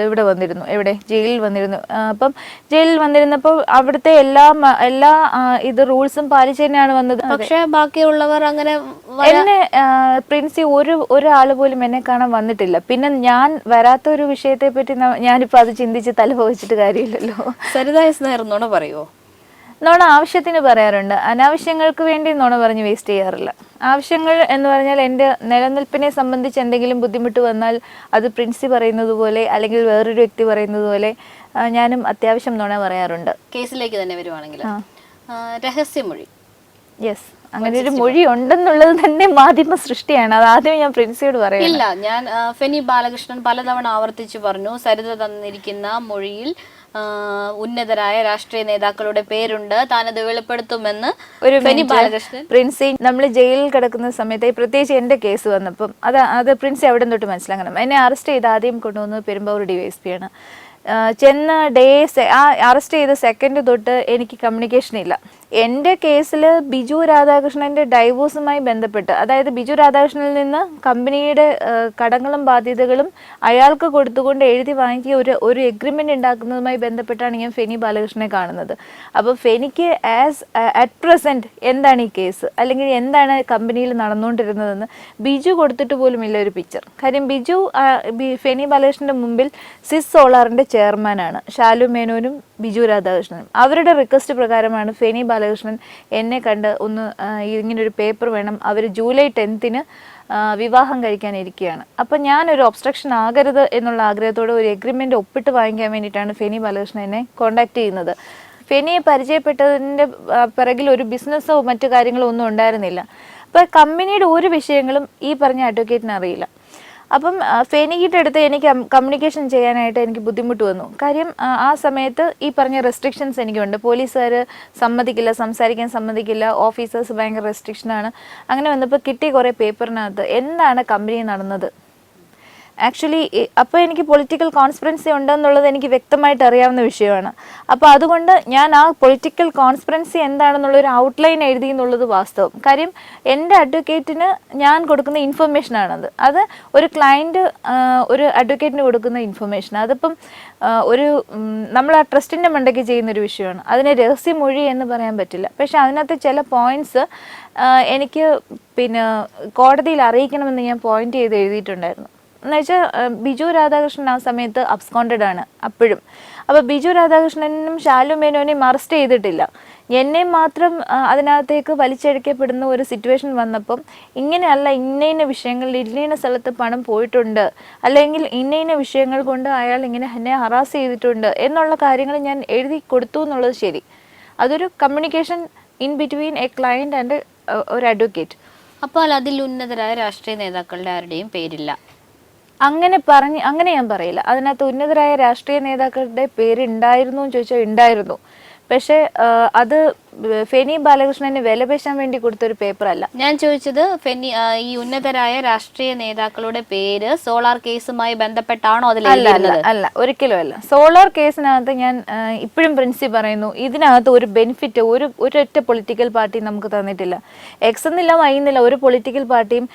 Speaker 2: ഇവിടെ വന്നിരുന്നു, ജയിലിൽ വന്നിരുന്നു. അപ്പം ജയിലിൽ വന്നിരുന്നപ്പോൾ അവിടുത്തെ എല്ലാ ഇത് റൂൾസും പാലിച്ച് തന്നെയാണ് വന്നത്.
Speaker 1: പക്ഷേ ബാക്കിയുള്ളവർ അങ്ങനെ
Speaker 2: എന്നെ പ്രിൻസി ഒരാൾ പോലും എന്നെ കാണാൻ വന്നിട്ടില്ല. പിന്നെ ഞാൻ വരാത്ത ഒരു വിഷയത്തെ പറ്റി ഞാനിപ്പോൾ അത് ചിന്തിച്ച് തലപോച്ചിട്ട് കാര്യമില്ലല്ലോ.
Speaker 1: സരിത എസ് നായർ നുണ പറയുമോ?
Speaker 2: നുണ ആവശ്യത്തിന് പറയാറുണ്ട്. അനാവശ്യങ്ങൾക്ക് വേണ്ടി നുണ പറഞ്ഞ് വേസ്റ്റ് ചെയ്യാറില്ല. ആവശ്യങ്ങൾ എന്ന് പറഞ്ഞാൽ എൻ്റെ നിലനിൽപ്പിനെ സംബന്ധിച്ച് എന്തെങ്കിലും ബുദ്ധിമുട്ട് വന്നാൽ അത് പ്രിൻസി പറയുന്നത് പോലെ അല്ലെങ്കിൽ വേറൊരു വ്യക്തി പറയുന്നത് പോലെ ഞാനും അത്യാവശ്യം നുണ പറയാറുണ്ട്.
Speaker 1: കേസിലേക്ക് തന്നെ വരുവാണെങ്കിൽ രഹസ്യമൊഴി,
Speaker 2: യെസ്, അങ്ങനെ ഒരു മൊഴി ഉണ്ടെന്നുള്ളത് തന്നെ മാധ്യമ സൃഷ്ടിയാണ്. അത് ആദ്യം ഞാൻ പ്രിൻസിയോട് പറയാം.
Speaker 1: ഇല്ല, ഞാൻ ഫെനി ബാലകൃഷ്ണൻ പലതവണ ആവർത്തിച്ചു പറഞ്ഞു, സരിത തന്നിരിക്കുന്ന മൊഴിയിൽ ഉന്നതരായ രാഷ്ട്രീയ നേതാക്കളുടെ പേരുണ്ട്, താനത് വെളിപ്പെടുത്തുമെന്ന് ഫെനി ബാലകൃഷ്ണൻ.
Speaker 2: പ്രിൻസി നമ്മൾ ജയിലിൽ കിടക്കുന്ന സമയത്ത്, പ്രത്യേകിച്ച് എൻ്റെ കേസ് വന്നപ്പം അത് പ്രിൻസി അവിടെ തൊട്ട് മനസ്സിലാക്കണം. എന്നെ അറസ്റ്റ് ചെയ്ത് ആദ്യം കൊണ്ടുവന്ന് പെരുമ്പാവൂർ DYSP ആണ്. ചെന്ന അറസ്റ്റ് ചെയ്ത സെക്കൻഡ് തൊട്ട് എനിക്ക് കമ്മ്യൂണിക്കേഷൻ ഇല്ല. എൻ്റെ കേസിൽ ബിജു രാധാകൃഷ്ണൻ്റെ ഡൈവോഴ്സുമായി ബന്ധപ്പെട്ട്, അതായത് ബിജു രാധാകൃഷ്ണനിൽ നിന്ന് കമ്പനിയുടെ കടങ്ങളും ബാധ്യതകളും അയാൾക്ക് കൊടുത്തുകൊണ്ട് എഴുതി വാങ്ങിയ ഒരു എഗ്രിമെൻ്റ് ഉണ്ടാക്കുന്നതുമായി ബന്ധപ്പെട്ടാണ് ഞാൻ ഫെനി ബാലകൃഷ്ണനെ കാണുന്നത്. അപ്പോൾ ഫെനിക്ക് അറ്റ് പ്രസൻറ്റ് എന്താണ് ഈ കേസ് അല്ലെങ്കിൽ എന്താണ് കമ്പനിയിൽ നടന്നുകൊണ്ടിരുന്നതെന്ന് ബിജു കൊടുത്തിട്ട് പോലും ഇല്ല ഒരു പിക്ചർ. കാര്യം ബിജു ഫെനി ബാലകൃഷ്ണൻ്റെ മുമ്പിൽ സിസ് സോളാറിൻ്റെ ചെയർമാനാണ്. ശാലു മേനോനും ബിജു രാധാകൃഷ്ണനും അവരുടെ റിക്വസ്റ്റ് പ്രകാരമാണ് ഫെനി ബാലകൃഷ്ണൻ എന്നെ കണ്ട് ഇങ്ങനൊരു പേപ്പർ വേണം, അവർ ജൂലൈ 10ന് വിവാഹം കഴിക്കാനിരിക്കുകയാണ്. അപ്പം ഞാനൊരു ഒബ്സ്ട്രക്ഷൻ ആകരുത് എന്നുള്ള ആഗ്രഹത്തോടെ ഒരു എഗ്രിമെൻ്റ് ഒപ്പിട്ട് വാങ്ങിക്കാൻ വേണ്ടിയിട്ടാണ് ഫെനി ബാലകൃഷ്ണൻ എന്നെ കോൺടാക്ട് ചെയ്യുന്നത്. ഫെനിയെ പരിചയപ്പെട്ടതിൻ്റെ പിറകിൽ ഒരു ബിസിനസ്സോ മറ്റു കാര്യങ്ങളോ ഒന്നും ഉണ്ടായിരുന്നില്ല. അപ്പോൾ കമ്പനിയുടെ ഒരു വിഷയങ്ങളും ഈ പറഞ്ഞ അഡ്വക്കേറ്റിന് അറിയില്ല. അപ്പം ഫെനിയുടെ അടുത്ത് എനിക്ക് കമ്മ്യൂണിക്കേഷൻ ചെയ്യാനായിട്ട് എനിക്ക് ബുദ്ധിമുട്ട് വന്നു. കാര്യം ആ സമയത്ത് ഈ പറഞ്ഞ റെസ്ട്രിക്ഷൻസ് എനിക്കുണ്ട്. പോലീസുകാർ സമ്മതിക്കില്ല, സംസാരിക്കാൻ സമ്മതിക്കില്ല, ഓഫീസേഴ്സ് ഭയങ്കര റെസ്ട്രിക്ഷനാണ്. അങ്ങനെ വന്നപ്പോൾ കിട്ടിയ കുറേ പേപ്പറിനകത്ത് എന്താണ് കമ്പനി നടന്നത്, ആക്ച്വലി അപ്പോൾ എനിക്ക് പൊളിറ്റിക്കൽ കോൺസ്പിറൻസി ഉണ്ടെന്നുള്ളത് എനിക്ക് വ്യക്തമായിട്ട് അറിയാവുന്ന വിഷയമാണ്. അപ്പോൾ അതുകൊണ്ട് ഞാൻ ആ പൊളിറ്റിക്കൽ കോൺസ്പിറൻസി എന്താണെന്നുള്ള ഒരു ഔട്ട്ലൈൻ എഴുതി എന്നുള്ളത് വാസ്തവം. കാര്യം എൻ്റെ അഡ്വക്കേറ്റിന് ഞാൻ കൊടുക്കുന്ന ഇൻഫർമേഷനാണത്. അത് ഒരു ക്ലയൻറ്റ് ഒരു അഡ്വക്കേറ്റിന് കൊടുക്കുന്ന ഇൻഫർമേഷൻ. അതിപ്പം നമ്മൾ ആ ട്രസ്റ്റിൻ്റെ മണ്ടയ്ക്ക് ചെയ്യുന്നൊരു വിഷയമാണ്. അതിനെ രഹസ്യമൊഴി എന്ന് പറയാൻ പറ്റില്ല. പക്ഷെ അതിനകത്ത് ചില പോയിന്റ്സ് എനിക്ക് പിന്നെ കോടതിയിൽ അറിയിക്കണമെന്ന് ഞാൻ പോയിന്റ് ചെയ്ത് എഴുതിയിട്ടുണ്ടായിരുന്നു. എന്നുവെച്ചാൽ ബിജു രാധാകൃഷ്ണൻ ആ സമയത്ത് അബ്സ്കോണ്ടഡ് ആണ് അപ്പോഴും. അപ്പോൾ ബിജു രാധാകൃഷ്ണനും ശാലു മേനോനെയും അറസ്റ്റ് ചെയ്തിട്ടില്ല. എന്നെ മാത്രം അതിനകത്തേക്ക് വലിച്ചഴിക്കപ്പെടുന്ന ഒരു സിറ്റുവേഷൻ വന്നപ്പം ഇങ്ങനെയല്ല, ഇന്ന വിഷയങ്ങളിൽ ഇന്ന സ്ഥലത്ത് പണം പോയിട്ടുണ്ട്, അല്ലെങ്കിൽ ഇന്ന വിഷയങ്ങൾ കൊണ്ട് അയാൾ ഇങ്ങനെ എന്നെ ഹറാസ് ചെയ്തിട്ടുണ്ട് എന്നുള്ള കാര്യങ്ങൾ ഞാൻ എഴുതി കൊടുത്തു എന്നുള്ളത് ശരി. അതൊരു communication in between A client and ഒരു അഡ്വക്കേറ്റ്.
Speaker 1: അപ്പോൾ അതിൽ ഉന്നതരായ രാഷ്ട്രീയ നേതാക്കളുടെ ആരുടെയും പേരില്ല?
Speaker 2: അങ്ങനെ ഞാൻ പറയില്ല. അതിനകത്ത് ഉന്നതരായ രാഷ്ട്രീയ നേതാക്കളുടെ പേര് ഉണ്ടായിരുന്നു എന്ന് ചോദിച്ചാൽ ഉണ്ടായിരുന്നു. പക്ഷേ അത് ഫെനി ബാലകൃഷ്ണന് വിലപേശാൻ വേണ്ടി കൊടുത്തൊരു പേപ്പർ അല്ല.
Speaker 1: ഞാൻ ചോദിച്ചത് ഈ ഉന്നതരായ രാഷ്ട്രീയ നേതാക്കളുടെ പേര് സോളാർ കേസുമായി ബന്ധപ്പെട്ടാണോ അതിൽ?
Speaker 2: അല്ല, ഒരിക്കലും അല്ല. സോളാർ കേസിനകത്ത് ഞാൻ ഇപ്പോഴും പ്രിൻസി പറയുന്നു, ഇതിനകത്ത് ഒരു ബെനിഫിറ്റ് ഒരൊറ്റ പൊളിറ്റിക്കൽ പാർട്ടി നമുക്ക് തന്നിട്ടില്ല. എക്സ് എന്നില്ല, വൈ എന്നില്ല, ഒരു പൊളിറ്റിക്കൽ പാർട്ടിയും.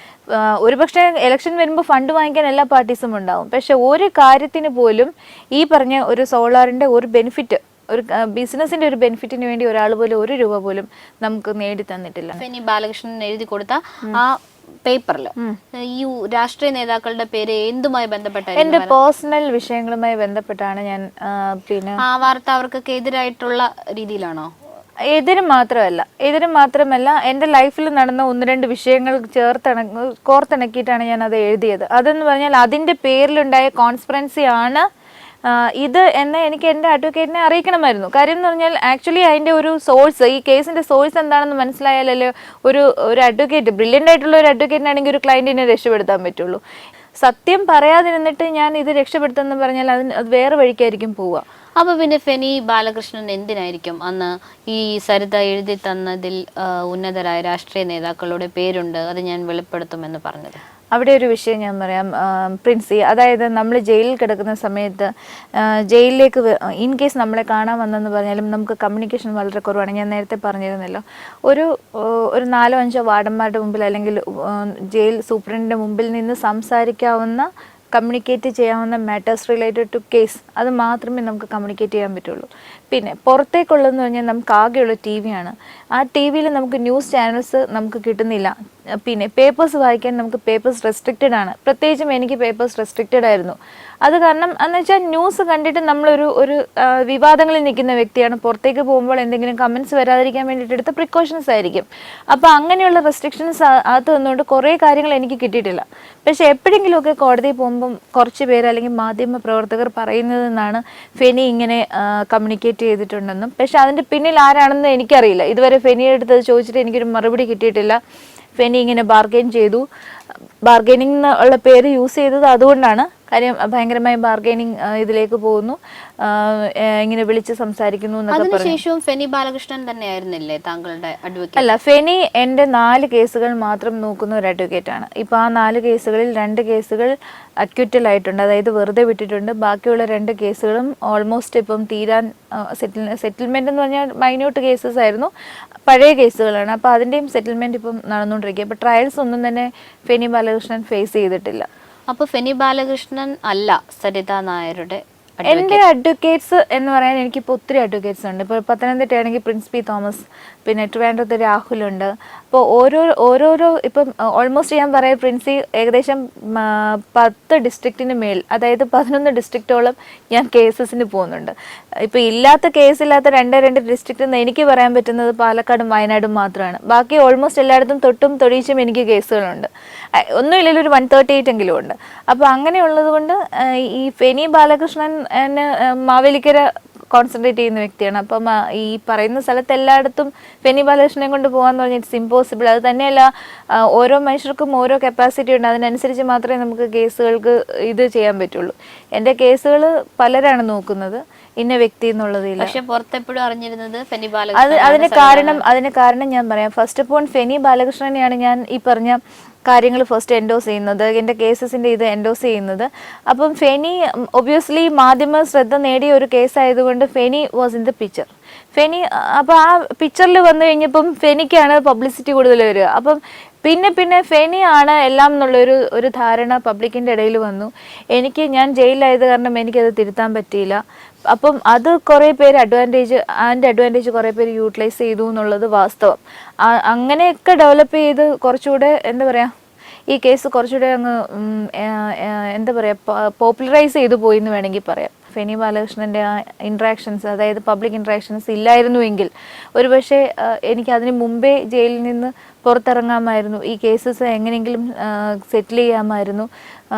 Speaker 2: ഒരുപക്ഷെ ഇലക്ഷൻ വരുമ്പോൾ ഫണ്ട് വാങ്ങിക്കാൻ എല്ലാ പാർട്ടീസും ഉണ്ടാവും. പക്ഷെ ഒരു കാര്യത്തിന് പോലും ഈ പറഞ്ഞ ഒരു സോളാറിന്റെ ഒരു ബെനിഫിറ്റ്, ഒരു ബിസിനസിന്റെ ഒരു ബെനിഫിറ്റിന് വേണ്ടി ഒരാൾ പോലും ഒരു രൂപ പോലും നമുക്ക് നേടി തന്നിട്ടില്ല.
Speaker 1: ഫെനി ബാലകൃഷ്ണൻ എഴുതി കൊടുത്ത ആ പേപ്പറിൽ ഈ രാഷ്ട്രീയ നേതാക്കളുടെ പേര് എന്തുമായി ബന്ധപ്പെട്ടായിരുന്നു?
Speaker 2: എന്റെ പേഴ്സണൽ വിഷയങ്ങളുമായി ബന്ധപ്പെട്ടാണ് ഞാൻ പിന്നെ
Speaker 1: ആ വാർത്ത അവർക്കൊക്കെ എതിരായിട്ടുള്ള രീതിയിലാണോ?
Speaker 2: എതിര് മാത്രമല്ല എൻ്റെ ലൈഫിൽ നടന്ന ഒന്ന് രണ്ട് വിഷയങ്ങൾ കോർത്തിണക്കിയിട്ടാണ് ഞാൻ അത് എഴുതിയത്. അതെന്ന് പറഞ്ഞാൽ അതിന്റെ പേരിലുണ്ടായ കോൺസ്പിറൻസി ആണ് ഇത് എന്ന് എനിക്ക് എൻ്റെ അഡ്വക്കേറ്റിനെ അറിയിക്കണമായിരുന്നു. കാര്യം എന്ന് പറഞ്ഞാൽ ആക്ച്വലി അതിൻ്റെ ഒരു സോഴ്സ്, ഈ കേസിൻ്റെ സോഴ്സ് എന്താണെന്ന് മനസ്സിലായാലല്ലേ ഒരു അഡ്വക്കേറ്റ്, ബ്രില്യൻ്റ് ആയിട്ടുള്ള ഒരു അഡ്വക്കേറ്റിനാണെങ്കിൽ ഒരു ക്ലയൻറ്റിനെ രക്ഷപ്പെടുത്താൻ പറ്റുള്ളൂ. സത്യം പറയാതിരുന്നിട്ട് ഞാൻ ഇത് രക്ഷപ്പെടുത്തുമെന്ന് പറഞ്ഞാൽ അത് വേറെ വഴിക്കായിരിക്കും പോവുക.
Speaker 1: അപ്പോൾ പിന്നെ ഫെനി ബാലകൃഷ്ണൻ എന്തിനായിരിക്കും അന്ന് ഈ സരിത എഴുതി തന്നതിൽ ഉന്നതരായ രാഷ്ട്രീയ നേതാക്കളുടെ പേരുണ്ട്, അത് ഞാൻ വെളിപ്പെടുത്തുമെന്ന് പറഞ്ഞത്?
Speaker 2: അവിടെ ഒരു വിഷയം ഞാൻ പറയാം പ്രിൻസി. അതായത് നമ്മൾ ജയിലിൽ കിടക്കുന്ന സമയത്ത് ജയിലിലേക്ക് ഇൻ കേസ് നമ്മളെ കാണാൻ വന്നെന്ന് പറഞ്ഞാലും നമുക്ക് കമ്മ്യൂണിക്കേഷൻ വളരെ കുറവാണ്. ഞാൻ നേരത്തെ പറഞ്ഞിരുന്നല്ലോ, ഒരു 4-5 വാർഡന്മാരുടെ മുമ്പിൽ അല്ലെങ്കിൽ ജയിൽ സൂപ്രണ്ടിൻ്റെ മുമ്പിൽ നിന്ന് സംസാരിക്കാവുന്ന, കമ്മ്യൂണിക്കേറ്റ് ചെയ്യാവുന്ന മാറ്റേഴ്സ് റിലേറ്റഡ് ടു കേസ്, അത് മാത്രമേ നമുക്ക് കമ്മ്യൂണിക്കേറ്റ് ചെയ്യാൻ പറ്റുള്ളൂ. പിന്നെ പുറത്തേക്കുള്ളതെന്ന് പറഞ്ഞാൽ നമുക്ക് ആകെയുള്ള ടി വിയാണ്. ആ ടി വിയിൽ നമുക്ക് ന്യൂസ് ചാനൽസ് നമുക്ക് കിട്ടുന്നില്ല. പിന്നെ പേപ്പേഴ്സ് വായിക്കാൻ നമുക്ക് പേപ്പേഴ്സ് റെസ്ട്രിക്റ്റഡ് ആണ്. പ്രത്യേകിച്ചും എനിക്ക് പേപ്പേഴ്സ് റെസ്ട്രിക്റ്റഡ് ആയിരുന്നു. അത് കാരണം എന്ന് വെച്ചാൽ ന്യൂസ് കണ്ടിട്ട് നമ്മളൊരു വിവാദങ്ങളിൽ നിൽക്കുന്ന വ്യക്തിയാണ്. പുറത്തേക്ക് പോകുമ്പോൾ എന്തെങ്കിലും കമൻസ് വരാതിരിക്കാൻ വേണ്ടിയിട്ട് എടുത്ത പ്രിക്കോഷൻസ് ആയിരിക്കും. അപ്പോൾ അങ്ങനെയുള്ള റെസ്ട്രിക്ഷൻസ് അകത്ത് നിന്നുകൊണ്ട് കുറേ കാര്യങ്ങൾ എനിക്ക് കിട്ടിയിട്ടില്ല. പക്ഷേ എപ്പോഴെങ്കിലുമൊക്കെ കോടതിയിൽ പോകുമ്പം കുറച്ച് പേര് അല്ലെങ്കിൽ മാധ്യമ പ്രവർത്തകർ പറയുന്നതെന്നാണ് ഫെനി ഇങ്ങനെ കമ്മ്യൂണിക്കേറ്റ് ചെയ്തിട്ടുണ്ടെന്നും. പക്ഷെ അതിൻ്റെ പിന്നിൽ ആരാണെന്ന് എനിക്കറിയില്ല. ഇതുവരെ ഫെനിയുടെ അടുത്ത് ചോദിച്ചിട്ട് എനിക്കൊരു മറുപടി കിട്ടിയിട്ടില്ല. ഫെനി ഇങ്ങനെ ബാർഗെയിൻ ചെയ്തു, ബാർഗെയിനിങ് എന്നുള്ള പേര് യൂസ് ചെയ്തത് അതുകൊണ്ടാണ്. കാര്യം ഭയങ്കരമായ ബാർഗെയിനിങ് ഇതിലേക്ക് പോകുന്നു, ഇങ്ങനെ വിളിച്ച് സംസാരിക്കുന്നു എന്നൊക്കെ പറഞ്ഞു.
Speaker 1: അതിനുശേഷവും ഫെനി ബാലകൃഷ്ണൻ തന്നെയായിരുന്നില്ലേ താങ്കളുടെ അഡ്വക്കേറ്റ്?
Speaker 2: അല്ല, ഫെനി എൻ്റെ 4 കേസുകൾ മാത്രം നോക്കുന്ന ഒരു അഡ്വക്കേറ്റാണ്. ഇപ്പോൾ ആ 4 കേസുകളിൽ 2 കേസുകൾ അക്യൂറ്റൽ ആയിട്ടുണ്ട്, അതായത് വെറുതെ വിട്ടിട്ടുണ്ട്. ബാക്കിയുള്ള 2 കേസുകളും ഓൾമോസ്റ്റ് ഇപ്പം തീരാൻ സെറ്റിൽമെന്റ് എന്ന് പറഞ്ഞാൽ മൈന്യൂട്ട് കേസസ് ആയിരുന്നു, പഴയ കേസുകളാണ്. അപ്പോൾ അതിൻ്റെയും സെറ്റിൽമെന്റ് ഇപ്പം നടന്നുകൊണ്ടിരിക്കുക. ഇപ്പോൾ ട്രയൽസ് ഒന്നും തന്നെ ഫെനി ബാലകൃഷ്ണൻ ഫേസ് ചെയ്തിട്ടില്ല.
Speaker 1: അപ്പോൾ ഫെനി ബാലകൃഷ്ണൻ അല്ല സരിത നായരുടെ
Speaker 2: എൻ്റെ അഡ്വക്കേറ്റ്സ് എന്ന് പറയാൻ എനിക്കിപ്പോൾ ഒത്തിരി അഡ്വക്കേറ്റ്സ് ഉണ്ട്. ഇപ്പോൾ പത്തനംതിട്ടയാണെങ്കിൽ പ്രിൻസ് പി തോമസ്, പിന്നെ ട്രിവാൻഡ്രത്ത് രാഹുലുണ്ട്. അപ്പോൾ ഓരോരോ ഇപ്പം ഓൾമോസ്റ്റ് ഞാൻ പറയാം പ്രിൻസി ഏകദേശം 10 ഡിസ്ട്രിക്റ്റിന് മേൽ, അതായത് 11 ഡിസ്ട്രിക്റ്റോളം ഞാൻ കേസസിന് പോകുന്നുണ്ട്. ഇപ്പോൾ കേസില്ലാത്ത 2 ഡിസ്ട്രിക്റ്റ് എന്ന് എനിക്ക് പറയാൻ പറ്റുന്നത് പാലക്കാടും വയനാടും മാത്രമാണ്. ബാക്കി ഓൾമോസ്റ്റ് എല്ലായിടത്തും തൊട്ടും തൊടിയിച്ചും എനിക്ക് കേസുകളുണ്ട്. ഒന്നുമില്ലെങ്കിൽ ഒരു 138 എങ്കിലും ഉണ്ട്. അപ്പോൾ അങ്ങനെയുള്ളത് കൊണ്ട് ഈ ഫെനി ബാലകൃഷ്ണൻ എന്നെ മാവേലിക്കര കോൺസെൻട്രേറ്റ് ചെയ്യുന്ന വ്യക്തിയാണ്. അപ്പം ഈ പറയുന്ന സ്ഥലത്ത് എല്ലായിടത്തും ഫെനി ബാലകൃഷ്ണനെ കൊണ്ട് പോകാന്ന് പറഞ്ഞാൽ ഇറ്റ്സ് ഇമ്പോസിബിൾ. അത് തന്നെയല്ല, ഓരോ മനുഷ്യർക്കും ഓരോ കപ്പാസിറ്റി ഉണ്ട്, അതിനനുസരിച്ച് മാത്രമേ നമുക്ക് കേസുകൾക്ക് ഇത് ചെയ്യാൻ പറ്റുള്ളൂ. എൻ്റെ കേസുകൾ പലരാണ് നോക്കുന്നത്, ഇന്ന വ്യക്തി എന്നുള്ളതില്ല.
Speaker 1: പക്ഷെ പുറത്തെപ്പോഴും അറിഞ്ഞിരുന്നത് ഫെനി ബാലകൃഷ്ണൻ.
Speaker 2: അതിന് കാരണം ഞാൻ പറയാം. ഫസ്റ്റ് ഓഫ് ഓൾ ഫെനി ബാലകൃഷ്ണനെയാണ് ഞാൻ ഈ പറഞ്ഞ കാര്യങ്ങൾ ഫസ്റ്റ് എൻഡോസ് ചെയ്യുന്നത്, എൻ്റെ കേസസിൻ്റെ ഇത് എൻഡോസ് ചെയ്യുന്നത്. അപ്പം ഫെനി ഒബ്വിയസ്ലി മാധ്യമ ശ്രദ്ധ നേടിയ ഒരു കേസായതുകൊണ്ട് Feni was in the picture. Feni അപ്പോൾ ആ പിക്ചറിൽ വന്നു കഴിഞ്ഞപ്പം ഫെനിക്കാണ് പബ്ലിസിറ്റി കൂടുതൽ വരിക. അപ്പം പിന്നെ ഫെനിയാണ് എല്ലാം എന്നുള്ളൊരു ധാരണ പബ്ലിക്കിൻ്റെ ഇടയിൽ വന്നു. ഞാൻ ജയിലിലായത് കാരണം എനിക്കത് തിരുത്താൻ പറ്റിയില്ല. അപ്പം അത് കുറേ പേര് അഡ്വാൻറ്റേജ് കുറേ പേര് യൂട്ടിലൈസ് ചെയ്തു എന്നുള്ളത് വാസ്തവം. അങ്ങനെയൊക്കെ ഡെവലപ്പ് ചെയ്ത് കുറച്ചുകൂടെ എന്താ പറയുക, ഈ കേസ് കുറച്ചുകൂടെ അങ്ങ് എന്താ പറയുക പോപ്പുലറൈസ് ചെയ്തു പോയി എന്ന് വേണമെങ്കിൽ പറയാം. ഫെനി ബാലകൃഷ്ണൻ്റെ ആ ഇൻട്രാക്ഷൻസ്, അതായത് പബ്ലിക് ഇൻട്രാക്ഷൻസ് ഇല്ലായിരുന്നുവെങ്കിൽ ഒരുപക്ഷെ എനിക്ക് അതിന് മുമ്പേ ജയിലിൽ നിന്ന് പുറത്തിറങ്ങാമായിരുന്നു, ഈ കേസസ് എങ്ങനെയെങ്കിലും സെറ്റിൽ ചെയ്യാമായിരുന്നു,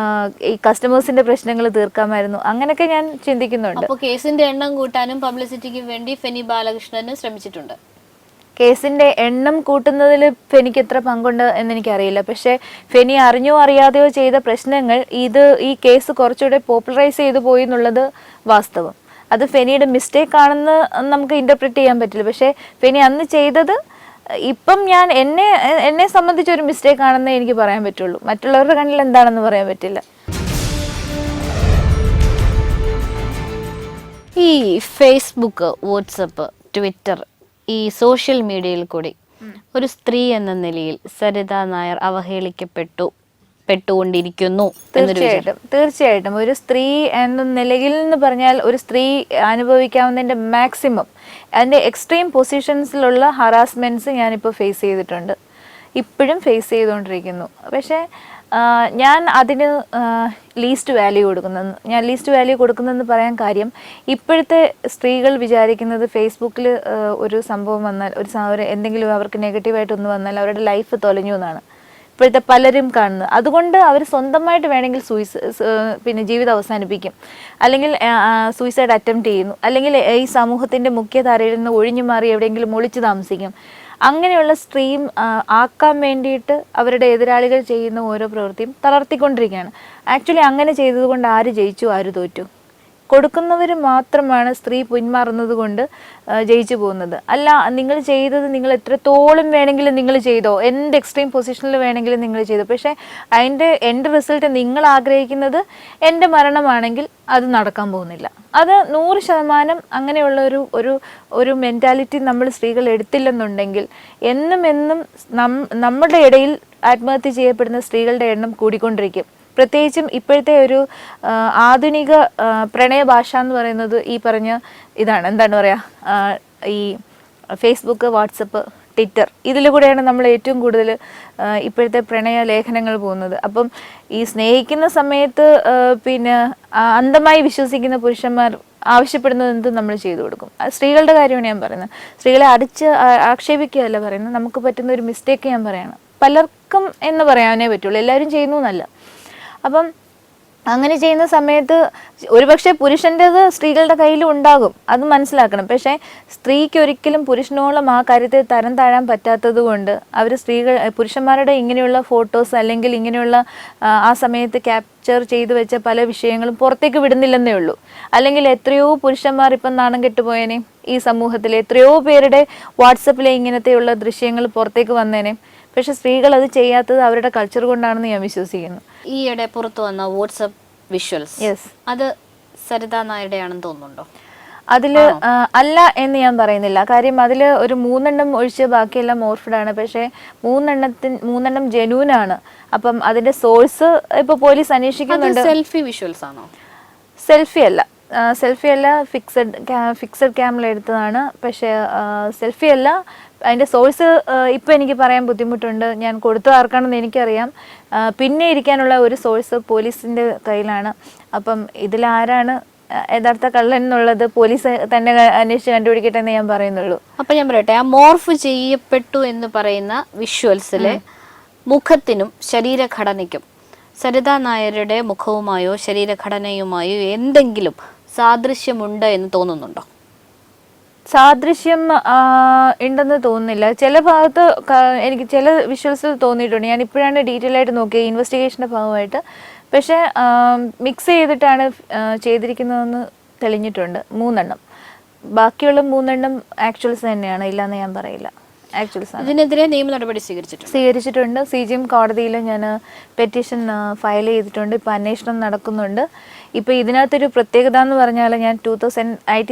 Speaker 2: ഈ കസ്റ്റമേഴ്സിന്റെ പ്രശ്നങ്ങൾ തീർക്കാമായിരുന്നു. അങ്ങനെയൊക്കെ ഞാൻ ചിന്തിക്കുന്നുണ്ട്.
Speaker 1: അപ്പോൾ കേസിന്റെ എണ്ണം കൂട്ടാനും പബ്ലിസിറ്റിക്കും വേണ്ടി ഫെനി ബാലകൃഷ്ണന് ശ്രമിച്ചിട്ടുണ്ട്.
Speaker 2: കേസിൻ്റെ എണ്ണം കൂട്ടുന്നതിൽ ഫെനിക്ക് എത്ര പങ്കുണ്ട് എന്നെനിക്കറിയില്ല. പക്ഷേ ഫെനി അറിഞ്ഞോ അറിയാതെയോ ചെയ്ത പ്രശ്നങ്ങൾ ഈ കേസ് കുറച്ചുകൂടെ പോപ്പുലറൈസ് ചെയ്തു പോയി എന്നുള്ളത് വാസ്തവം. അത് ഫെനിയുടെ മിസ്റ്റേക്ക് ആണെന്ന് നമുക്ക് ഇൻ്റർപ്രിറ്റ് ചെയ്യാൻ പറ്റില്ല. പക്ഷേ ഫെനി അന്ന് ചെയ്തത് ഇപ്പം എന്നെ സംബന്ധിച്ച് ഒരു മിസ്റ്റേക്ക് ആണെന്ന് എനിക്ക് പറയാൻ പറ്റുള്ളൂ. മറ്റുള്ളവരുടെ കണ്ണിൽ എന്താണെന്ന് പറയാൻ പറ്റില്ല.
Speaker 1: ഈ ഫേസ്ബുക്ക്, വാട്സപ്പ്, ട്വിറ്റർ, ഈ സോഷ്യൽ മീഡിയയിൽ കൂടി ഒരു സ്ത്രീ എന്ന നിലയിൽ സരിത നായർ പെട്ടുകൊണ്ടിരിക്കുന്നു.
Speaker 2: തീർച്ചയായിട്ടും ഒരു സ്ത്രീ എന്ന നിലയിൽ എന്ന് പറഞ്ഞാൽ ഒരു സ്ത്രീ അനുഭവിക്കാവുന്നതിൻ്റെ മാക്സിമം, അതിൻ്റെ എക്സ്ട്രീം പൊസിഷൻസിലുള്ള ഹറാസ്മെൻറ്റ്സ് ഞാനിപ്പോൾ ഫേസ് ചെയ്തിട്ടുണ്ട്, ഇപ്പോഴും ഫേസ് ചെയ്തുകൊണ്ടിരിക്കുന്നു. പക്ഷേ ഞാൻ അതിന് ലീസ്റ്റ് വാല്യൂ കൊടുക്കുന്നതെന്ന് പറയാൻ കാര്യം, ഇപ്പോഴത്തെ സ്ത്രീകൾ വിചാരിക്കുന്നത് ഫേസ്ബുക്കിൽ ഒരു സംഭവം വന്നാൽ, എന്തെങ്കിലും അവർക്ക് നെഗറ്റീവായിട്ടൊന്ന് വന്നാൽ അവരുടെ ലൈഫ് തൊലഞ്ഞു എന്നാണ് ഇപ്പോഴത്തെ പലരും കാണുന്നത്. അതുകൊണ്ട് അവർ സ്വന്തമായിട്ട് വേണമെങ്കിൽ ജീവിതം അവസാനിപ്പിക്കും, അല്ലെങ്കിൽ സൂയിസൈഡ് അറ്റംപ്റ്റ് ചെയ്യുന്നു, അല്ലെങ്കിൽ ഈ സമൂഹത്തിൻ്റെ മുഖ്യധാരയിൽ നിന്ന് ഒഴിഞ്ഞു മാറി എവിടെയെങ്കിലും ഒളിച്ചു താമസിക്കും. അങ്ങനെയുള്ള സ്ട്രീം ആക്കാൻ വേണ്ടിയിട്ട് അവരുടെ എതിരാളികൾ ചെയ്യുന്ന ഓരോ പ്രവൃത്തിയും തളർത്തിക്കൊണ്ടിരിക്കുകയാണ്. ആക്ച്വലി അങ്ങനെ ചെയ്തതുകൊണ്ട് ആര് ജയിച്ചു, ആര് തോറ്റു? കൊടുക്കുന്നവർ മാത്രമാണ് സ്ത്രീ പിന്മാറുന്നത് കൊണ്ട് ജയിച്ചു പോകുന്നത്. അല്ല, നിങ്ങൾ ചെയ്തത് നിങ്ങൾ എത്രത്തോളം വേണമെങ്കിലും നിങ്ങൾ ചെയ്തോ, എന്ത് എക്സ്ട്രീം പൊസിഷനിൽ വേണമെങ്കിലും നിങ്ങൾ ചെയ്തോ, പക്ഷേ അതിൻ്റെ എൻ്റെ റിസൾട്ട് നിങ്ങൾ ആഗ്രഹിക്കുന്നത് എൻ്റെ മരണമാണെങ്കിൽ അത് നടക്കാൻ പോകുന്നില്ല. അത് 100% അങ്ങനെയുള്ള ഒരു മെൻറ്റാലിറ്റി നമ്മൾ സ്ത്രീകൾ എടുത്തില്ലെന്നുണ്ടെങ്കിൽ എന്നും നമ്മുടെ ഇടയിൽ ആത്മഹത്യ ചെയ്യപ്പെടുന്ന സ്ത്രീകളുടെ എണ്ണം കൂടിക്കൊണ്ടിരിക്കും. പ്രത്യേകിച്ചും ഇപ്പോഴത്തെ ഒരു ആധുനിക പ്രണയ ഭാഷ എന്ന് പറയുന്നത് ഈ പറഞ്ഞ ഇതാണ്. എന്താണ് പറയുക, ഈ ഫേസ്ബുക്ക്, വാട്സപ്പ്, ട്വിറ്റർ, ഇതിലൂടെയാണ് നമ്മൾ ഏറ്റവും കൂടുതൽ ഇപ്പോഴത്തെ പ്രണയ ലേഖനങ്ങൾ പോകുന്നത്. അപ്പം ഈ സ്നേഹിക്കുന്ന സമയത്ത് അന്ധമായി വിശ്വസിക്കുന്ന പുരുഷന്മാർ ആവശ്യപ്പെടുന്നത് എന്തും നമ്മൾ ചെയ്തു കൊടുക്കും. സ്ത്രീകളുടെ കാര്യമാണ് ഞാൻ പറയുന്നത്. സ്ത്രീകളെ ആക്ഷേപിക്കുകയല്ല പറയുന്നത്, നമുക്ക് പറ്റുന്ന ഒരു മിസ്റ്റേക്ക് ഞാൻ പറയണം. പലർക്കും എന്ന് പറയാനേ പറ്റുള്ളൂ, എല്ലാവരും ചെയ്യുന്നു എന്നല്ല. അപ്പം അങ്ങനെ ചെയ്യുന്ന സമയത്ത് ഒരുപക്ഷെ പുരുഷൻ്റെത് സ്ത്രീകളുടെ കയ്യിലും ഉണ്ടാകും, അത് മനസ്സിലാക്കണം. പക്ഷേ സ്ത്രീക്ക് ഒരിക്കലും പുരുഷനോളം ആ കാര്യത്തെ തരം താഴാൻ പറ്റാത്തത് കൊണ്ട് പുരുഷന്മാരുടെ ഇങ്ങനെയുള്ള ഫോട്ടോസ് അല്ലെങ്കിൽ ഇങ്ങനെയുള്ള ആ സമയത്ത് ക്യാപ്ചർ ചെയ്ത് വെച്ച പല വിഷയങ്ങളും പുറത്തേക്ക് വിടുന്നില്ലെന്നേ ഉള്ളൂ. അല്ലെങ്കിൽ എത്രയോ പുരുഷന്മാർ ഇപ്പം നാണം കെട്ടുപോയേനെ, ഈ സമൂഹത്തിൽ എത്രയോ പേരുടെ വാട്സപ്പിലെ ഇങ്ങനത്തെയുള്ള ദൃശ്യങ്ങൾ പുറത്തേക്ക് വന്നേനെ. പക്ഷെ സ്ത്രീകൾ അത് ചെയ്യാത്തത് അവരുടെ കൾച്ചർ കൊണ്ടാണെന്ന് ഞാൻ വിശ്വസിക്കുന്നു.
Speaker 1: ഈയിടെ പുറത്തു വന്ന വാട്സപ്പ് വിഷ്വൽസ്, അത് സരിത നായരുടെ ആണെന്ന് തോന്നുന്നുണ്ടോ?
Speaker 2: അതിൽ അല്ല എന്ന് ഞാൻ പറയുന്നില്ല. കാര്യം അതിൽ ഒരു 3 ഒഴിച്ച് ബാക്കിയെല്ലാം മോർഫഡ് ആണ്. പക്ഷേ 3 ജെന്യൂനാണ്. അപ്പം അതിന്റെ സോഴ്സ് ഇപ്പോൾ പോലീസ് അന്വേഷിക്കുന്നുണ്ട്.
Speaker 1: സെൽഫി വിഷ്വൽസ് ആണോ?
Speaker 2: സെൽഫി അല്ല, ഫിക്സഡ് ക്യാമിൽ എടുത്തതാണ്. പക്ഷേ സെൽഫി അല്ല. അതിൻ്റെ സോഴ്സ് ഇപ്പം എനിക്ക് പറയാൻ ബുദ്ധിമുട്ടുണ്ട്. ഞാൻ കൊടുത്തത് ആർക്കാണെന്ന് എനിക്കറിയാം. പിന്നെ ഇരിക്കാനുള്ള ഒരു സോഴ്സ് പോലീസിൻ്റെ കയ്യിലാണ്. അപ്പം ഇതിലാരാണ് യഥാർത്ഥ കള്ളൻ എന്നുള്ളത് പോലീസ് തന്നെ അന്വേഷിച്ച് കണ്ടുപിടിക്കട്ടെ എന്ന് ഞാൻ പറയുന്നുള്ളൂ.
Speaker 1: അപ്പം ഞാൻ പറയട്ടെ, ആ മോർഫ് ചെയ്യപ്പെട്ടു എന്ന് പറയുന്ന വിഷ്വൽസിലെ മുഖത്തിനും ശരീരഘടനയ്ക്കും സരിത നായരുടെ മുഖവുമായോ ശരീരഘടനയുമായോ എന്തെങ്കിലും സാദൃശ്യമുണ്ട് എന്ന് തോന്നുന്നുണ്ടോ?
Speaker 2: സാദൃശ്യം ഉണ്ടെന്ന് തോന്നുന്നില്ല. ചില ഭാഗത്ത് എനിക്ക് ചില വിഷ്വൽസിൽ തോന്നിയിട്ടുണ്ട്. ഞാൻ ഇപ്പോഴാണ് ഡീറ്റെയിൽ ആയിട്ട് നോക്കിയത് ഇൻവെസ്റ്റിഗേഷൻ്റെ ഭാഗമായിട്ട്. പക്ഷേ മിക്സ് ചെയ്തിട്ടാണ് ചെയ്തിരിക്കുന്നതെന്ന് തെളിഞ്ഞിട്ടുണ്ട് 3. ബാക്കിയുള്ള 3 ആക്ച്വൽസ് തന്നെയാണ്, ഇല്ലയെന്ന് ഞാൻ പറയില്ല. ആക്ച്വൽ സാധനം.
Speaker 1: ഇതിനെതിരെ നിയമ നടപടി
Speaker 2: സ്വീകരിച്ചിട്ടുണ്ട്. CJM കോടതിയിൽ ഞാൻ പെറ്റീഷൻ ഫയൽ ചെയ്തിട്ടുണ്ട്. ഇപ്പോൾ അന്വേഷണം നടക്കുന്നുണ്ട്. ഇപ്പോൾ ഇതിനകത്തൊരു പ്രത്യേകത എന്ന് പറഞ്ഞാൽ ഞാൻ 2000 IT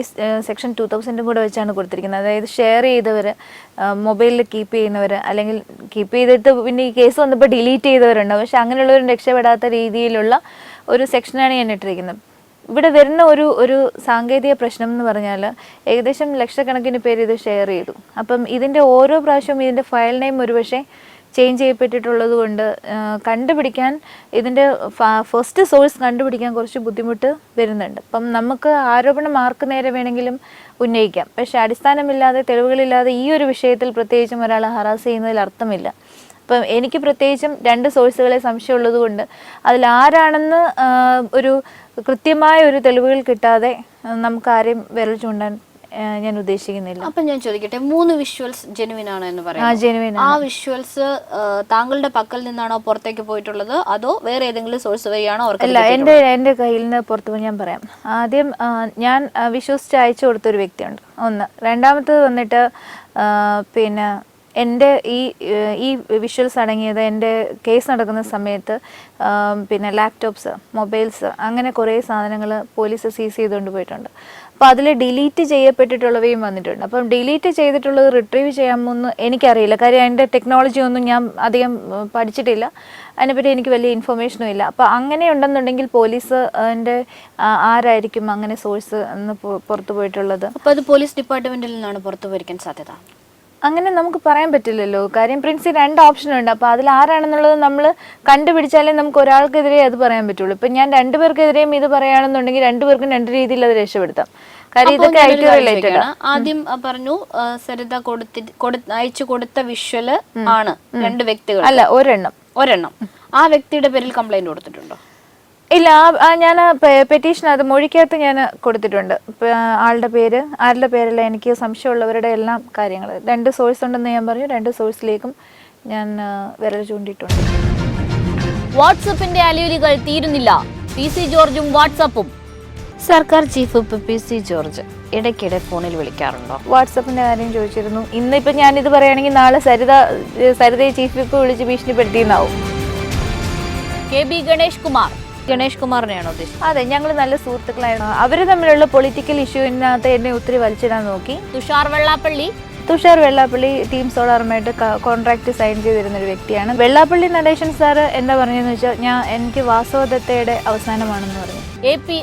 Speaker 2: സെക്ഷൻ 2000 കൂടെ വെച്ചാണ് കൊടുത്തിരിക്കുന്നത്. അതായത് ഷെയർ ചെയ്തവർ, മൊബൈലിൽ കീപ്പ് ചെയ്യുന്നവർ, അല്ലെങ്കിൽ കീപ്പ് ചെയ്തിട്ട് പിന്നെ ഈ കേസ് വന്നപ്പോൾ ഡിലീറ്റ് ചെയ്തവരുണ്ട്. പക്ഷെ അങ്ങനെയുള്ളവരും രക്ഷപ്പെടാത്ത രീതിയിലുള്ള ഒരു സെക്ഷനാണ് ഞാൻ ഇട്ടിരിക്കുന്നത്. ഇവിടെ വരുന്ന ഒരു സാങ്കേതിക പ്രശ്നം എന്ന് പറഞ്ഞാൽ ഏകദേശം ലക്ഷക്കണക്കിന് പേര് ഇത് ഷെയർ ചെയ്തു. അപ്പം ഇതിൻ്റെ ഓരോ പ്രാവശ്യവും ഇതിൻ്റെ ഫയൽ നെയിം ഒരുപക്ഷെ ചേഞ്ച് ചെയ്യപ്പെട്ടിട്ടുള്ളത് കൊണ്ട് കണ്ടുപിടിക്കാൻ, ഇതിൻ്റെ ഫസ്റ്റ് സോഴ്സ് കണ്ടുപിടിക്കാൻ കുറച്ച് ബുദ്ധിമുട്ട് വരുന്നുണ്ട്. അപ്പം നമുക്ക് ആരോപണം ആർക്ക് നേരെ വേണമെങ്കിലും ഉന്നയിക്കാം. പക്ഷേ അടിസ്ഥാനമില്ലാതെ, തെളിവുകളില്ലാതെ ഈ ഒരു വിഷയത്തിൽ പ്രത്യേകിച്ചും ഒരാളെ ഹറാസ് ചെയ്യുന്നതിൽ അർത്ഥമില്ല. അപ്പം എനിക്ക് പ്രത്യേകിച്ചും 2 സോഴ്സുകളെ സംശയമുള്ളത് കൊണ്ട് അതിലാരാണെന്ന് ഒരു കൃത്യമായ ഒരു തെളിവുകൾ കിട്ടാതെ നമുക്ക് ആരെയും വിരൽ ചൂണ്ടാൻ ഞാൻ ഉദ്ദേശിക്കുന്നില്ല.
Speaker 1: അപ്പം ഞാൻ ചോദിക്കട്ടെ, 3 വിഷ്വൽസ് ജെനുവിൻ ആണ് എന്ന് പറയാം.
Speaker 2: ജെനുവിൻ.
Speaker 1: ആ വിഷ്വൽസ് താങ്കളുടെ പക്കൽ നിന്നാണോ പുറത്തേക്ക് പോയിട്ടുള്ളത്, അതോ വേറെ ഏതെങ്കിലും സോഴ്സ് വഴിയാണോ?
Speaker 2: അല്ല, എൻ്റെ കയ്യിൽ നിന്ന് പുറത്തു പോയി. ഞാൻ പറയാം. ആദ്യം ഞാൻ വിശ്വസിച്ച് അയച്ചു കൊടുത്തൊരു വ്യക്തിയുണ്ട്, ഒന്ന്. രണ്ടാമത്തത് വന്നിട്ട് പിന്നെ എൻ്റെ ഈ വിഷ്വൽസ് അടങ്ങിയത് എൻ്റെ കേസ് നടക്കുന്ന സമയത്ത് പിന്നെ ലാപ്ടോപ്സ്, മൊബൈൽസ്, അങ്ങനെ കുറേ സാധനങ്ങൾ പോലീസ് സീസ് ചെയ്തുകൊണ്ട് പോയിട്ടുണ്ട്. അപ്പോൾ അതിൽ ഡിലീറ്റ് ചെയ്യപ്പെട്ടിട്ടുള്ളവയും വന്നിട്ടുണ്ട്. അപ്പം ഡിലീറ്റ് ചെയ്തിട്ടുള്ളത് റിട്രീവ് ചെയ്യാമോന്ന് എനിക്കറിയില്ല. കാര്യം അതിൻ്റെ ടെക്നോളജി ഒന്നും ഞാൻ അധികം പഠിച്ചിട്ടില്ല, അതിനെപ്പറ്റി എനിക്ക് വലിയ ഇൻഫർമേഷനും ഇല്ല. അപ്പോൾ അങ്ങനെ ഉണ്ടെന്നുണ്ടെങ്കിൽ പോലീസ് അതിൻ്റെ ആരായിരിക്കും അങ്ങനെ സോഴ്സ് എന്ന് പുറത്തു പോയിട്ടുള്ളത്.
Speaker 1: അപ്പോൾ അത് പോലീസ് ഡിപ്പാർട്ട്മെൻറ്റിൽ നിന്നാണ് പുറത്തു പോയിരിക്കാൻ സാധ്യത?
Speaker 2: അങ്ങനെ നമുക്ക് പറയാൻ പറ്റില്ലല്ലോ. കാര്യം പ്രിൻസി 2 ഓപ്ഷനുണ്ട്. അപ്പോൾ അതിൽ ആരാണെന്നുള്ളത് നമ്മൾ കണ്ടുപിടിച്ചാലേ നമുക്ക് ഒരാൾക്കെതിരെ അത് പറയാൻ പറ്റുള്ളൂ. ഇപ്പം ഞാൻ 2 പേർക്കെതിരെയും ഇത് പറയുകയാണെന്നുണ്ടെങ്കിൽ 2 പേർക്കും 2 രീതിയിൽ അത് രക്ഷപ്പെടുത്താം. കാര്യം ഇതൊക്കെ ആയിട്ട് റിലേറ്റഡ് ആണ്.
Speaker 1: ആദ്യം പറഞ്ഞു സരിത അയച്ചു കൊടുത്ത വിഷ്വല് ആണ് 2 വ്യക്തികൾ.
Speaker 2: അല്ല, ഒരെണ്ണം.
Speaker 1: ആ വ്യക്തിയുടെ പേരിൽ കംപ്ലൈന്റ് കൊടുത്തിട്ടുണ്ടോ?
Speaker 2: ഇല്ല, ഞാൻ പെറ്റീഷൻ അത് മൊഴിക്കകത്ത് ഞാൻ കൊടുത്തിട്ടുണ്ട്. ആളുടെ പേര്, ആരുടെ പേരല്ല, എനിക്ക് സംശയമുള്ളവരുടെ എല്ലാം കാര്യങ്ങൾ. 2 സോഴ്സ് ഉണ്ടെന്ന് ഞാൻ പറഞ്ഞു. 2 സോഴ്സിലേക്കും ഞാൻ വിരൽ ചൂണ്ടിയിട്ടുണ്ട്.
Speaker 1: വാട്സപ്പിന്റെ അലയൊലികൾ തീരുന്നില്ല. PC ജോർജും വാട്സപ്പും. സർക്കാർ ചീഫ് PC ജോർജ് ഇടയ്ക്കിടെ ഫോണിൽ വിളിക്കാറുണ്ടോ?
Speaker 2: വാട്സപ്പിന്റെ കാര്യം ചോദിച്ചിരുന്നു. ഇന്നിപ്പം ഞാനിത് പറയുകയാണെങ്കിൽ നാളെ സരിതയെ ചീഫ് വിപ്പ് വിളിച്ച് ഭീഷണിപ്പെടുത്തിയെന്നാവും.
Speaker 1: KB ഗണേഷ് കുമാറിനെയാണോ ഉദ്ദേശിച്ചത്?
Speaker 2: അതെ, ഞങ്ങൾ നല്ല സുഹൃത്തുക്കളായിരുന്നു. അവർ തമ്മിലുള്ള പൊളിറ്റിക്കൽ ഇഷ്യൂവിനകത്ത് എന്നെ ഒത്തിരി വലിച്ചിടാൻ നോക്കി. തുഷാർ വെള്ളാപ്പള്ളി ടീം സോളാറുമായിട്ട് കോൺട്രാക്ട് സൈൻ ചെയ്തിരുന്ന ഒരു വ്യക്തിയാണ്. വെള്ളാപ്പള്ളി നടേശൻ സാറ് എന്താ പറഞ്ഞതെന്ന് വെച്ചാൽ എനിക്ക് വാസവദത്തയുടെ അവസാനമാണെന്ന് പറഞ്ഞു.
Speaker 1: AP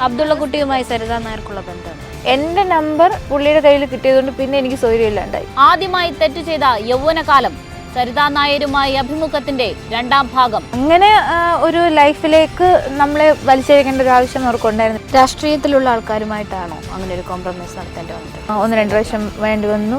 Speaker 1: അബ്ദുള്ളക്കുട്ടിയുമായി സരിത നായർക്കുള്ള ബന്ധമാണ്.
Speaker 2: എൻ്റെ നമ്പർ പുള്ളിയുടെ കയ്യിൽ കിട്ടിയതുകൊണ്ട് പിന്നെ എനിക്ക് സൗകര്യമില്ലാണ്ടായി.
Speaker 1: ആദ്യമായി തെറ്റ് ചെയ്ത യൗവനകാലം, സരിത നായരുമായി അഭിമുഖത്തിന്റെ 2ാം ഭാഗം.
Speaker 2: അങ്ങനെ ഒരു ലൈഫിലേക്ക് നമ്മളെ വലിച്ചഴിക്കേണ്ട ഒരു ആവശ്യം അവർക്കുണ്ടായിരുന്നു.
Speaker 1: രാഷ്ട്രീയത്തിലുള്ള ആൾക്കാരുമായിട്ടാണോ അങ്ങനെ ഒരു കോംപ്രമൈസ് നടത്തേണ്ടി വന്നത്?
Speaker 2: 1-2 പ്രാവശ്യം വേണ്ടി വന്നു.